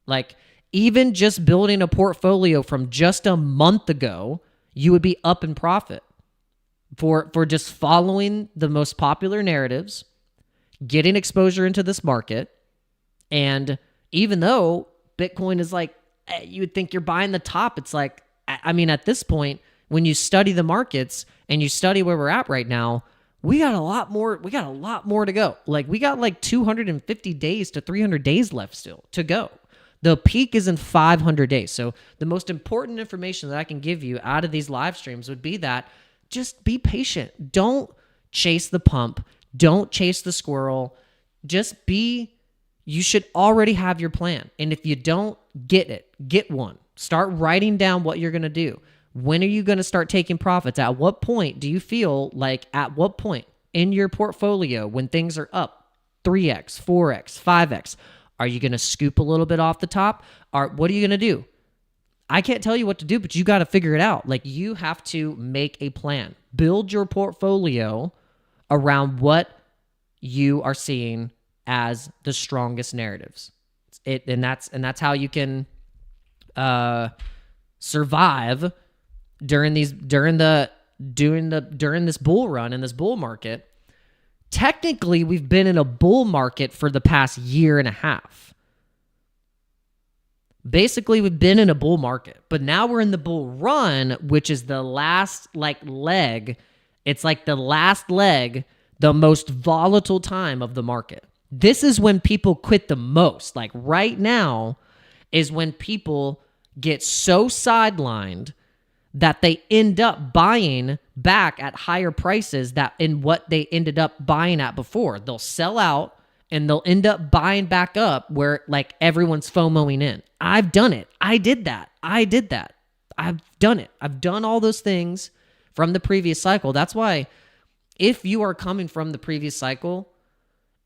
Like, even just building a portfolio from just a month ago, you would be up in profit for just following the most popular narratives, getting exposure into this market. And even though Bitcoin is like, you would think you're buying the top, it's like, I mean, at this point, when you study the markets and you study where we're at right now, we got a lot more to go. Like, we got like 250 days to 300 days left still to go. The peak is in 500 days. So the most important information that I can give you out of these live streams would be that just be patient. Don't chase the pump. Don't chase the squirrel. You should already have your plan. And if you don't get it, get one. Start writing down what you're going to do. When are you going to start taking profits? At what point do you feel like, at what point in your portfolio when things are up 3x, 4x, 5x, are you going to scoop a little bit off the top? Or what are you going to do? I can't tell you what to do, but you got to figure it out. Like, you have to make a plan. Build your portfolio around what you are seeing as the strongest narratives. And that's how you can survive during this bull run and this bull market. Technically, we've been in a bull market for the past year and a half. Basically, we've been in a bull market, but now we're in the bull run, which is the last leg. It's like the last leg, the most volatile time of the market. This is when people quit the most. Like right now is when people get so sidelined that they end up buying back at higher prices that in what they ended up buying at before. They'll sell out and they'll end up buying back up where like everyone's FOMOing in. I've done it. I did that. I've done it. I've done all those things from the previous cycle. That's why if you are coming from the previous cycle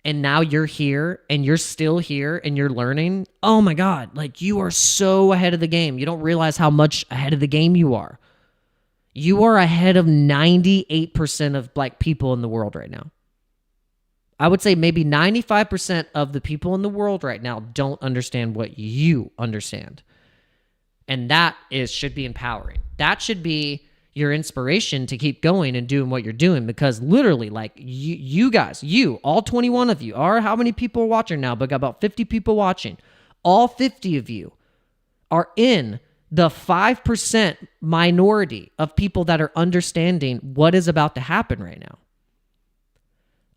and now you're here and you're still here and you're learning, oh my God, like you are so ahead of the game. You don't realize how much ahead of the game you are. You are ahead of 98% of like people in the world right now. I would say maybe 95% of the people in the world right now don't understand what you understand. And that should be empowering. That should be your inspiration to keep going and doing what you're doing, because literally like you guys, all 21 of you, are how many people are watching now? But got about 50 people watching. All 50 of you are in the 5% minority of people that are understanding what is about to happen right now.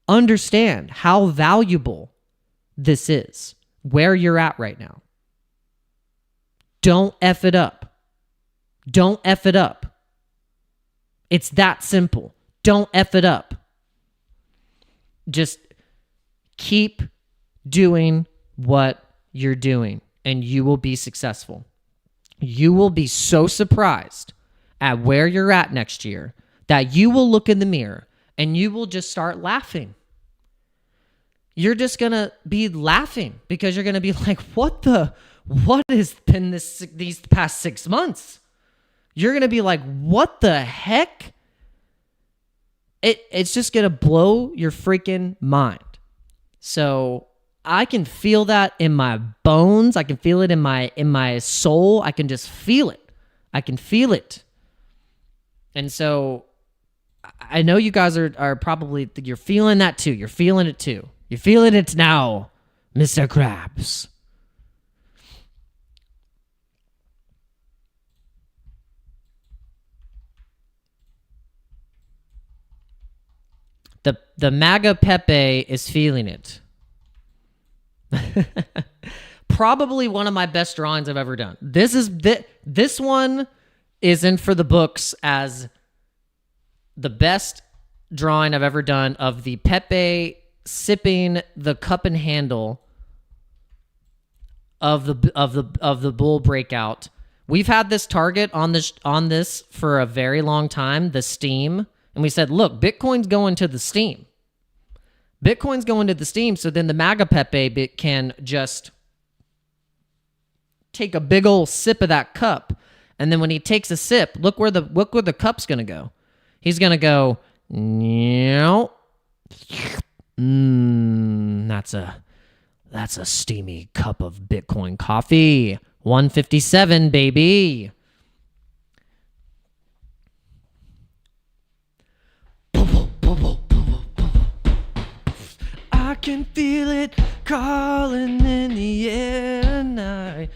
Understand how valuable this is, where you're at right now. Don't F it up. Don't F it up. It's that simple. Don't F it up. Just keep doing what you're doing and you will be successful. You will be so surprised at where you're at next year that you will look in the mirror and you will just start laughing. You're just going to be laughing because you're going to be like, what has been these past 6 months? You're going to be like, what the heck? It's just going to blow your freaking mind. So I can feel that in my bones. I can feel it in my soul. I can just feel it. I can feel it. And so I know you guys are probably, you're feeling that too. You're feeling it too. You're feeling it now, Mr. Krabs. The MAGA Pepe is feeling it. Probably one of my best drawings I've ever done. This one is in for the books as the best drawing I've ever done of the Pepe sipping the cup and handle of the bull breakout. We've had this target on this for a very long time, the steam, and we said, look, Bitcoin's going to the steam. Bitcoin's going to the steam, so then the MAGA Pepe can just take a big old sip of that cup, and then when he takes a sip, look where the cup's gonna go. He's gonna go, that's a steamy cup of Bitcoin coffee. 157, baby. I can feel it calling in the air tonight.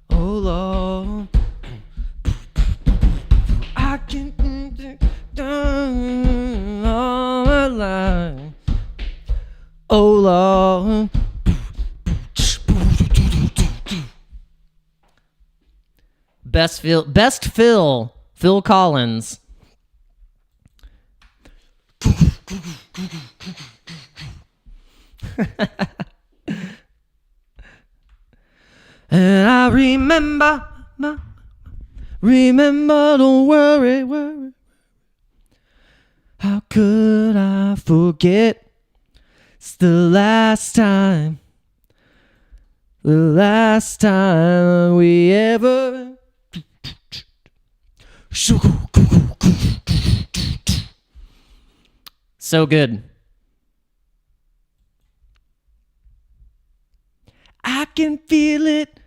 Oh Lord, I can all my life. Oh Lord. Best Phil Collins. And I remember, don't worry. How could I forget? It's the last time we ever. So good. I can feel it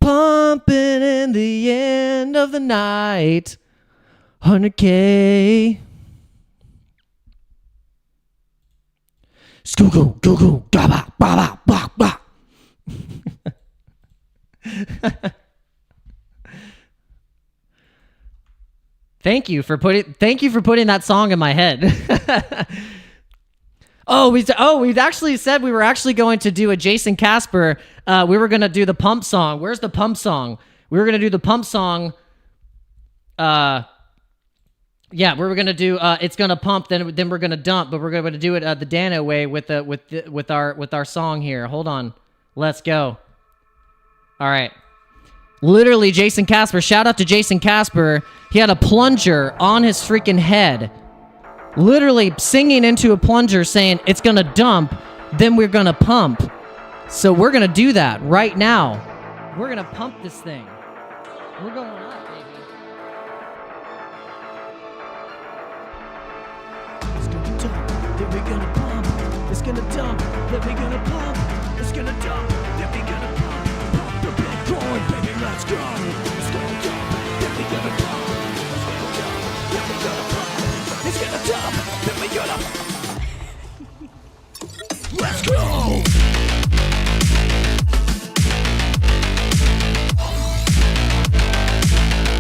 pumping in the end of the night. 100K. Skoo goo goo ba ba ba ba ba. Thank you for putting that song in my head. We've actually said we were actually going to do a Jason Casper. We were going to do the pump song. Where's the pump song? We were going to do the pump song. Yeah, we were going to do it's going to pump, then we're going to dump, but we're going to do it the Dano way with our song here. Hold on. Let's go. All right. Literally Jason Casper. Shout out to Jason Casper. He had a plunger on his freaking head. Literally singing into a plunger saying, it's going to dump, then we're going to pump. So we're going to do that right now. We're going to pump this thing. We're going up, baby. It's going to dump, then we're going to pump. It's going to dump, then we're going to pump. It's going to dump, then we're going to pump. Pump the Bitcoin, baby, let's go. It's going to dump, then we're going to pump. It's gonna dump, then we gotta let's go!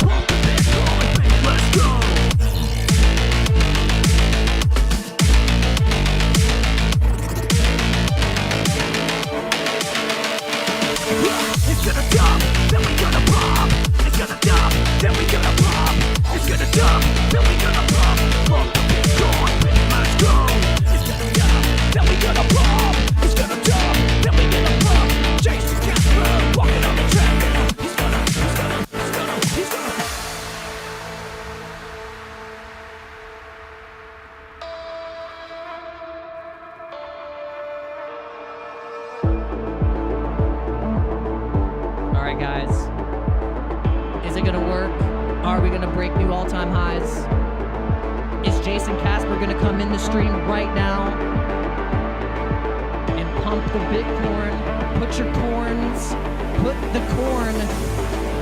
Pump the Bitcoin, baby, let's go! It's gonna dump, then we gotta pump. It's gonna dump, then we gotta pump. It's gonna dump, then we gotta pump. Pump the Bitcoin, baby, let's go. It's gonna dump, then we gotta pump. It's gonna dump, then we gotta pump. Jason Casper, walking on the track now. He's gonna. All right, guys. Is it gonna work? Are we gonna break new all-time highs? Is Jason Casper gonna come in the stream right now and pump the Bitcoin? Put your corns, put the corn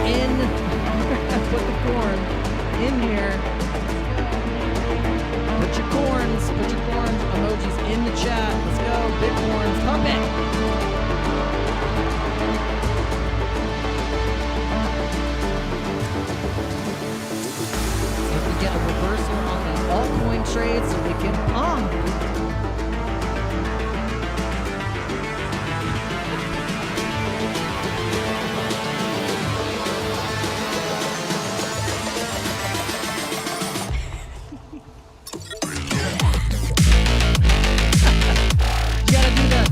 in, put the corn in here. Put your corn emojis in the chat. Let's go, Bitcoins, pump it. Get a reversal on the altcoin trade so we can pump. You gotta do that.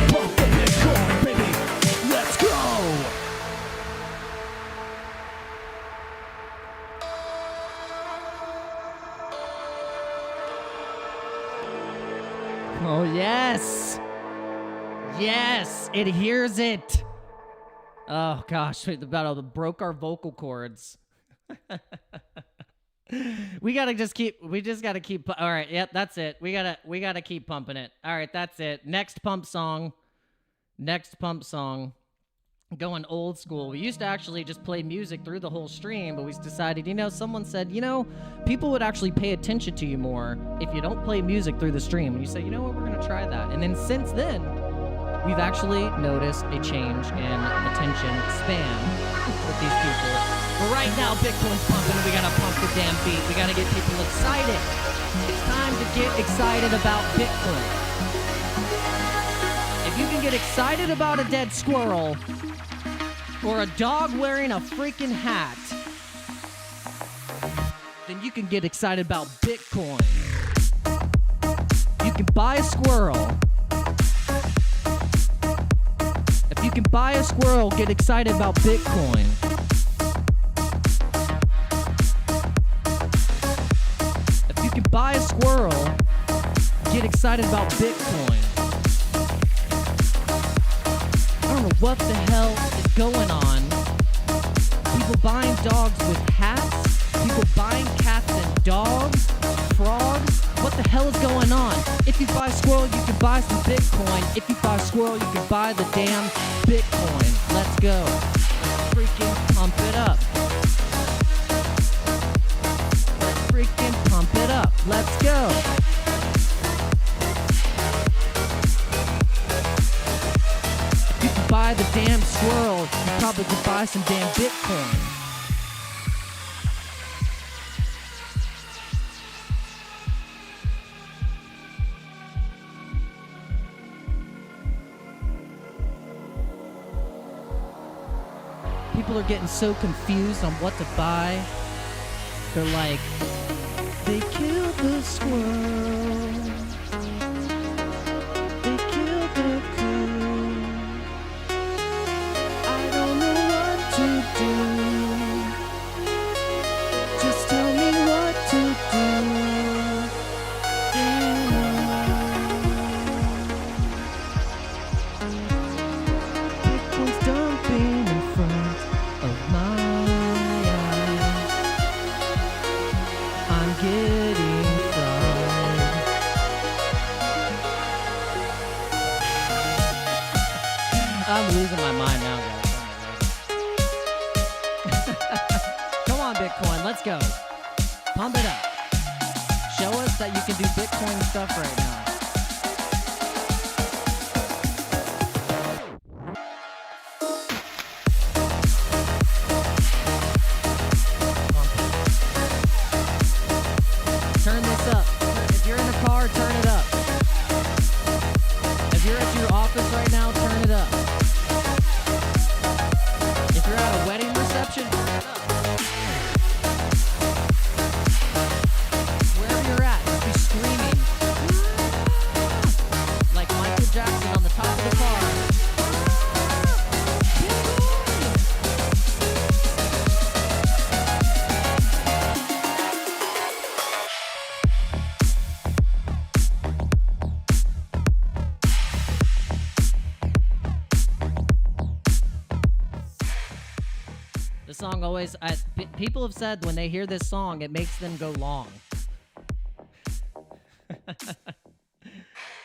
Pump the Bitcoin, baby, let's go. Oh, yes. Yes, it hears it. Oh, gosh, we broke our vocal cords. We just gotta keep, all right, yep, that's it. We gotta keep pumping it. All right, that's it. Next pump song. Going old school. We used to actually just play music through the whole stream, but we decided, someone said, people would actually pay attention to you more if you don't play music through the stream. And you say, you know what, we're gonna try that. And then since then, we've actually noticed a change in attention span with these people. But right now, Bitcoin's pumping and we gotta pump the damn beat. We gotta get people excited. It's time to get excited about Bitcoin. If you can get excited about a dead squirrel or a dog wearing a freaking hat, then you can get excited about Bitcoin. You can buy a squirrel. If you can buy a squirrel, get excited about Bitcoin. If you can buy a squirrel, get get excited about Bitcoin. I don't know what the hell is going on. People buying dogs with hats. People buying cats and dogs. Frogs. What the hell is going on? If you buy squirrel, you can buy some Bitcoin. If you buy squirrel, you can buy the damn Bitcoin. Let's go. Let's freaking pump it up. Let's freaking pump it up. Let's go. If you can buy the damn squirrel, you probably could buy some damn Bitcoin. People are getting so confused on what to buy. They're like, they killed the squirrel. They killed the coon. I don't know what to do. Just tell me what to do. Bitcoin's dumping in front of my eyes. I'm getting fried. I'm losing my mind now, guys. Come on, Bitcoin, let's go. Pump it up. Show us that you can do Bitcoin stuff right now. Turn this up. If you're in the car, turn it up. If you're at your office right now, turn it up. If you're at a wedding reception, turn it up. Wherever you're at, just be screaming. Like Michael Jackson on the top of the car. The song always, people have said when they hear this song, it makes them go long.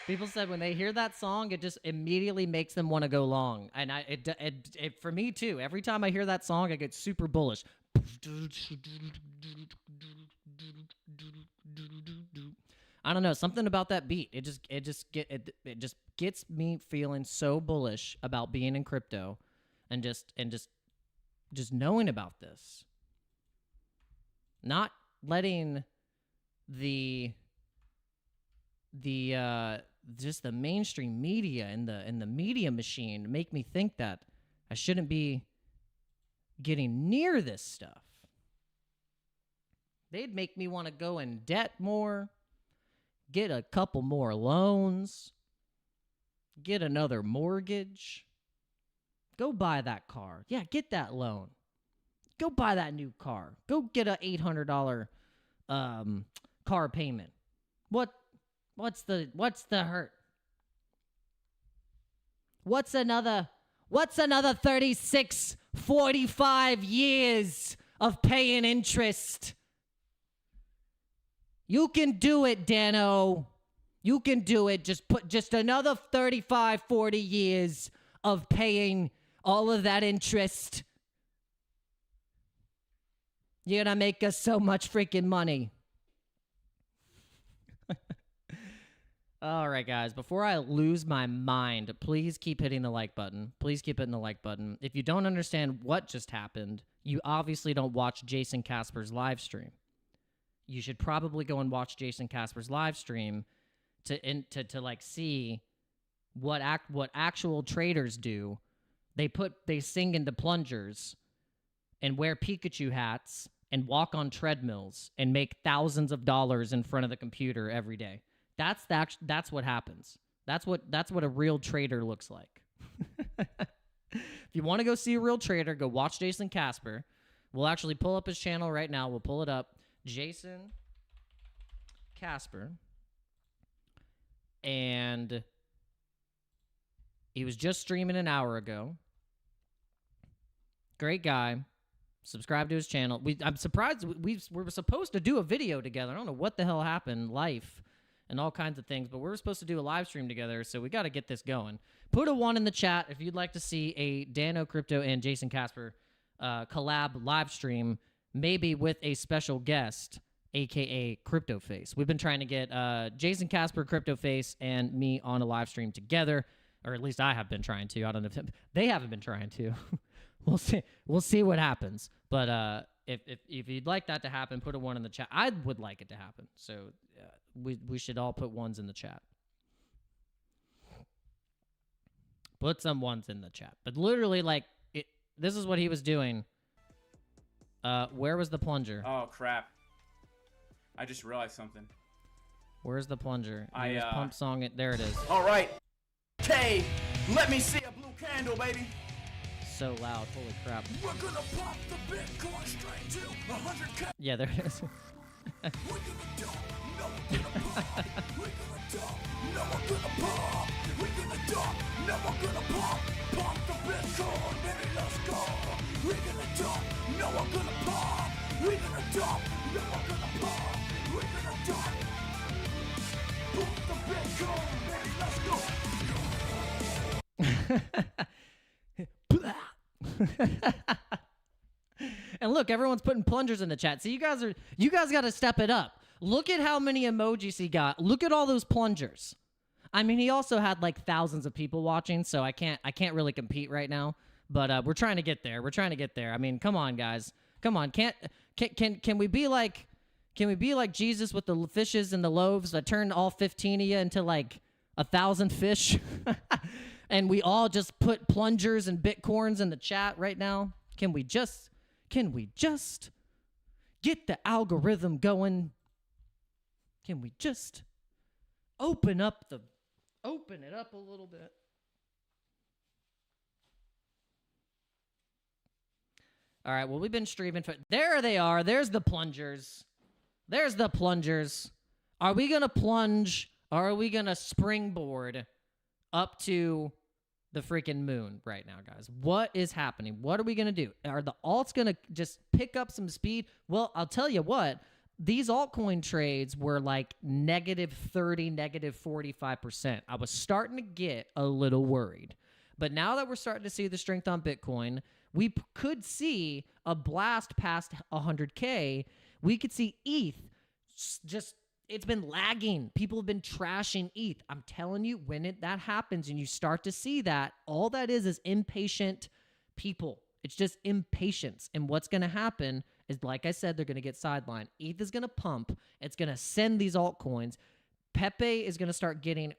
People said when they hear that song, it just immediately makes them want to go long. And it for me too. Every time I hear that song, I get super bullish. I don't know, something about that beat. It just gets me feeling so bullish about being in crypto, and just knowing about this. Not letting the just the mainstream media and the media machine make me think that I shouldn't be getting near this stuff. They'd make me want to go in debt more, get a couple more loans, get another mortgage, go buy that car. Yeah, get that loan. Go buy that new car. Go get a $800 car payment. What's the hurt? What's another 36, 45 years of paying interest? You can do it, Dano. You can do it. Just another 35, 40 years of paying all of that interest. You're gonna make us so much freaking money. All right, guys, before I lose my mind, please keep hitting the like button. Please keep hitting the like button. If you don't understand what just happened, you obviously don't watch Jason Casper's live stream. You should probably go and watch Jason Casper's live stream to like see what actual traders do. They sing into plungers and wear Pikachu hats and walk on treadmills and make thousands of dollars in front of the computer every day. That's what happens. That's what a real trader looks like. If you want to go see a real trader, go watch Jason Casper. We'll actually pull up his channel right now. We'll pull it up. Jason Casper. and he was just streaming an hour ago. Great guy. Subscribe to his channel. I'm surprised we were supposed to do a video together. I don't know what the hell happened, life and all kinds of things, but we were supposed to do a live stream together, so we got to get this going. Put a 1 in the chat if you'd like to see a Dano Crypto and Jason Casper collab live stream, maybe with a special guest, aka Crypto Face. We've been trying to get Jason Casper, Crypto Face, and me on a live stream together, or at least I have been trying to. I don't know if they haven't been trying to. We'll see. We'll see what happens. But if you'd like that to happen, put a 1 in the chat. I would like it to happen. So we should all put 1s in the chat. Put some 1s in the chat. But literally, like, this is what he was doing. Where was the plunger? Oh, crap. I just realized something. Where's the plunger? He was pump song it. There it is. All right. K, let me see a blue candle, baby. So loud. Holy crap. We're gonna pop the Bitcoin straight to 100K. Yeah, there it is. We're gonna dump, no we're gonna pop. We're gonna dump, no we're gonna pop. We're gonna dump, no we're gonna pop. Pop the Bitcoin, baby, let's go. We're gonna dump, no we're gonna pop. We're gonna dump, no we're gonna pop. We're gonna dump. Pop the Bitcoin, baby, let's go. And look, everyone's putting plungers in the chat. So you guys got to step it up. Look at how many emojis he got. Look at all those plungers. I mean, he also had like thousands of people watching, so I can't really compete right now. But we're trying to get there. We're trying to get there. I mean, come on, guys. Come on. Can we be like Jesus with the fishes and the loaves that turned all 15 of you into like 1,000 fish? And we all just put plungers and bitcoins in the chat right now? Can we just get the algorithm going? Can we just open it up a little bit? All right, well, we've been streaming for... There they are. There's the plungers. There's the plungers. Are we going to plunge, or are we going to springboard up to the freaking moon right now, guys? What is happening? What are we going to do? Are the alts going to just pick up some speed? Well, I'll tell you what. These altcoin trades were like -30, -45%. I was starting to get a little worried. But now that we're starting to see the strength on Bitcoin, we could see a blast past 100K. We could see ETH just... It's been lagging. People have been trashing ETH. I'm telling you, when that happens and you start to see that, all that is impatient people. It's just impatience. And what's going to happen is, like I said, they're going to get sidelined. ETH is going to pump. It's going to send these altcoins. Pepe is going to start getting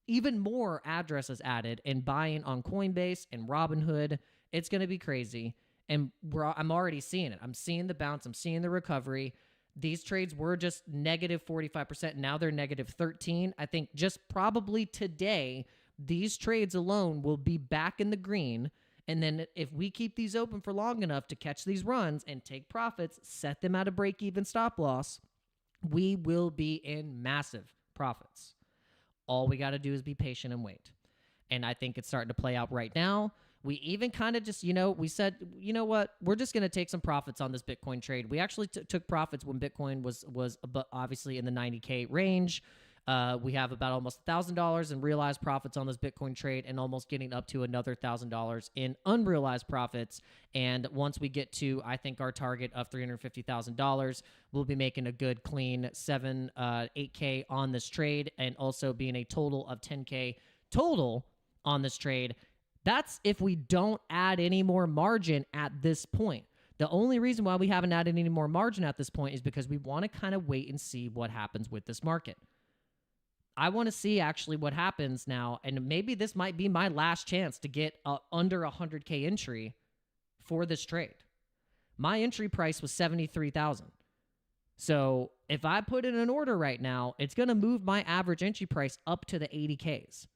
even more addresses added and buying on Coinbase and Robinhood. It's going to be crazy. And I'm already seeing it. I'm seeing the bounce. I'm seeing the recovery. These trades were just -45%. Now they're -13. I think just probably today, these trades alone will be back in the green. And then if we keep these open for long enough to catch these runs and take profits, set them at a break-even stop loss, we will be in massive profits. All we got to do is be patient and wait. And I think it's starting to play out right now. We even kind of just, we said, you know what? We're just going to take some profits on this Bitcoin trade. We actually took profits when Bitcoin was obviously in the 90K range. We have about almost $1,000 in realized profits on this Bitcoin trade and almost getting up to another $1,000 in unrealized profits. And once we get to, I think, our target of $350,000, we'll be making a good, clean 8K on this trade, and also being a total of 10K total on this trade. That's if we don't add any more margin at this point. The only reason why we haven't added any more margin at this point is because we want to kind of wait and see what happens with this market. I want to see actually what happens now, and maybe this might be my last chance to get under 100K entry for this trade. My entry price was 73,000. So if I put in an order right now, it's going to move my average entry price up to the 80Ks.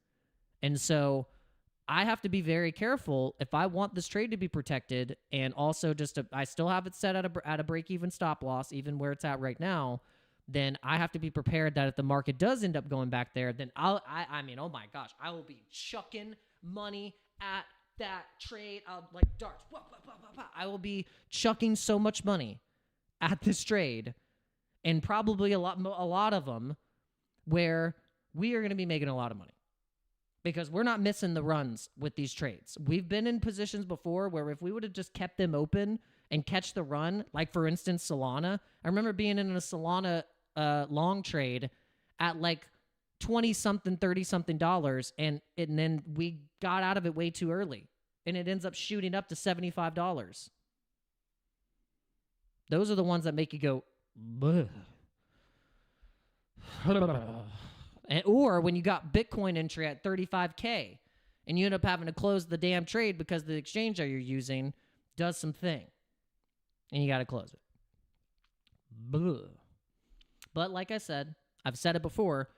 And so I have to be very careful if I want this trade to be protected, and also I still have it set at a break-even stop loss, even where it's at right now. then I have to be prepared that if the market does end up going back there, then I mean, oh my gosh, I will be chucking money at that trade. I'll like darts. I will be chucking so much money at this trade, and probably a lot of them where we are going to be making a lot of money because we're not missing the runs with these trades. We've been in positions before where if we would have just kept them open and catch the run, like for instance, Solana. I remember being in a Solana long trade at like 20 something, 30 something dollars, and then we got out of it way too early, and it ends up shooting up to $75. Those are the ones that make you go, or when you got Bitcoin entry at 35K and you end up having to close the damn trade because the exchange that you're using does some thing and you got to close it. But like I said, I've said it before,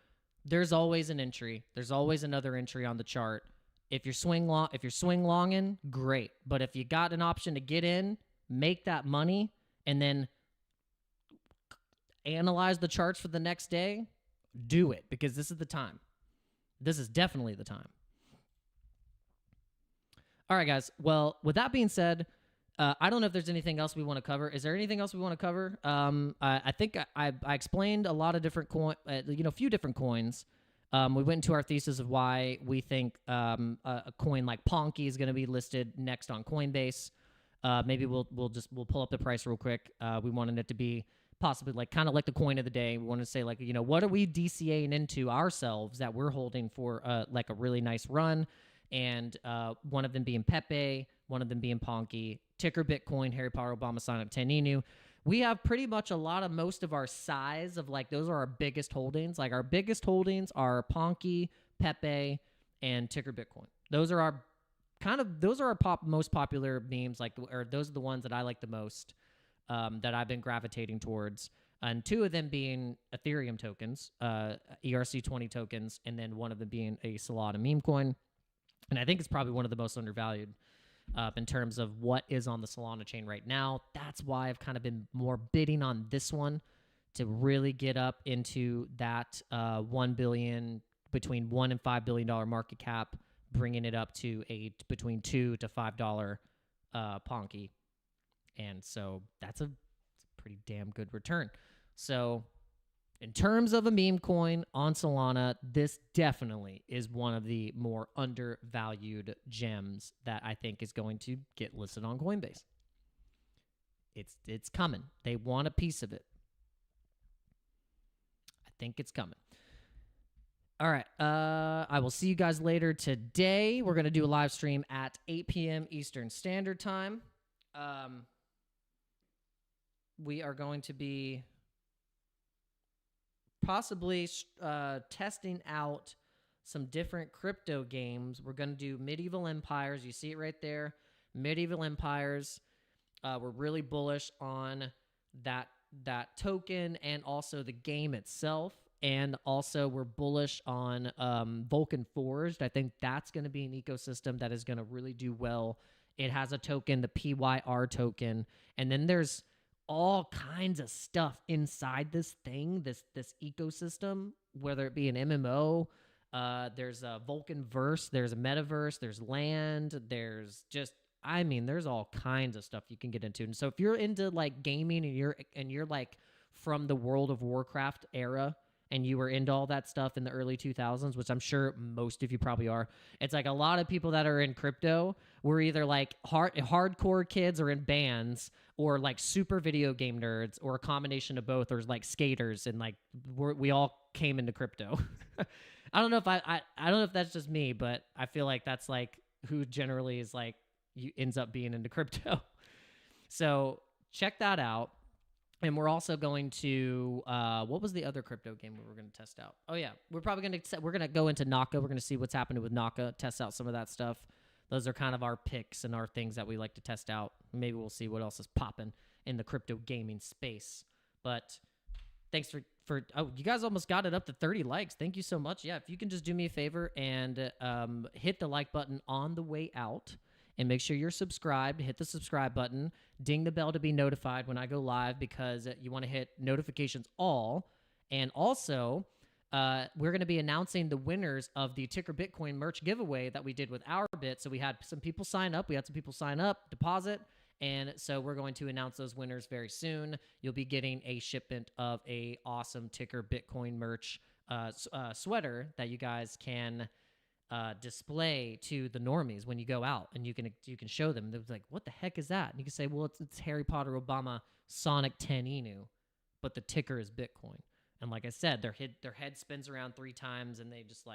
there's always an entry. There's always another entry on the chart. If you're swing longing, great. But if you got an option to get in, make that money, and then analyze the charts for the next day, do it, because this is the time. This is definitely the time. All right, guys. Well, with that being said, I don't know if there's anything else we want to cover. Is there anything else we want to cover? I think I explained a lot of different a few different coins. We went into our thesis of why we think a coin like Ponky is going to be listed next on Coinbase. Maybe we'll pull up the price real quick. We wanted it to be possibly like kind of like the coin of the day. We want to say like, what are we DCAing into ourselves that we're holding for like a really nice run, and one of them being Pepe, one of them being Ponky, ticker Bitcoin, Harry Potter, Obama sign up, 10 Inu. We have pretty much most of our size of like, those are our biggest holdings. Like our biggest holdings are Ponky, Pepe, and ticker Bitcoin. Those are our most popular memes, or those are the ones that I like the most, that I've been gravitating towards. And two of them being Ethereum tokens, ERC20 tokens, and then one of them being a Solana meme coin. And I think it's probably one of the most undervalued in terms of what is on the Solana chain right now. That's why I've kind of been more bidding on this one to really get up into that $1 billion, between $1 and $5 billion market cap, bringing it up to between $2 to $5 Ponky. And so that's a pretty damn good return. So in terms of a meme coin on Solana, this definitely is one of the more undervalued gems that I think is going to get listed on Coinbase. It's coming. They want a piece of it. I think it's coming. All right. I will see you guys later today. We're going to do a live stream at 8 p.m. Eastern Standard Time. We are going to be possibly testing out some different crypto games. We're going to do Medieval Empires. You see it right there. Medieval Empires. We're really bullish on that token and also the game itself. And also we're bullish on Vulcan Forged. I think that's going to be an ecosystem that is going to really do well. It has a token, the PYR token. And then there's all kinds of stuff inside this thing, this ecosystem, whether it be an MMO, there's a Vulcan verse, there's a metaverse, there's land, there's there's all kinds of stuff you can get into. And so if you're into like gaming and you're like from the World of Warcraft era, and you were into all that stuff in the early 2000s, which I'm sure most of you probably are, it's like a lot of people that are in crypto were either like hardcore kids or in bands, or like super video game nerds, or a combination of both, or like skaters, and like we all came into crypto. I don't know if I don't know if that's just me, but I feel like that's like who generally is like ends up being into crypto. So check that out. And we're also going to, what was the other crypto game we were going to test out? Oh yeah, we're going to go into NAKA. We're going to see what's happening with NAKA, test out some of that stuff. Those are kind of our picks and our things that we like to test out. Maybe we'll see what else is popping in the crypto gaming space. But thanks for you guys almost got it up to 30 likes. Thank you so much. Yeah, if you can just do me a favor and hit the like button on the way out. And make sure you're subscribed. Hit the subscribe button. Ding the bell to be notified when I go live, because you want to hit notifications all, And also, we're going to be announcing the winners of the Ticker Bitcoin merch giveaway that we did with OURBIT. So we had some people sign up. We had some people sign up, deposit. And so we're going to announce those winners very soon. You'll be getting a shipment of a awesome Ticker Bitcoin merch sweater that you guys can display to the normies when you go out, and you can show them. They're like, what the heck is that? And you can say, well, it's Harry Potter Obama Sonic 10 Inu, but the ticker is Bitcoin. And like I said, their head spins around 3 times, and they just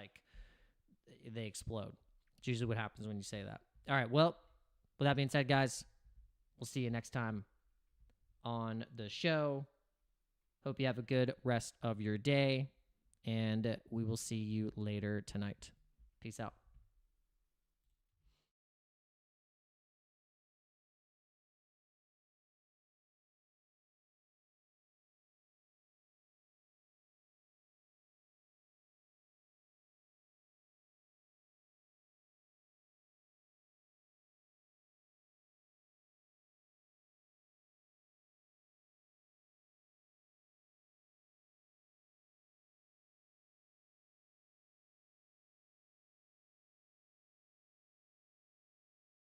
they explode. It's usually what happens when you say that. All right, well, with that being said, guys, we'll see you next time on the show. Hope you have a good rest of your day, and we will see you later tonight. Peace out.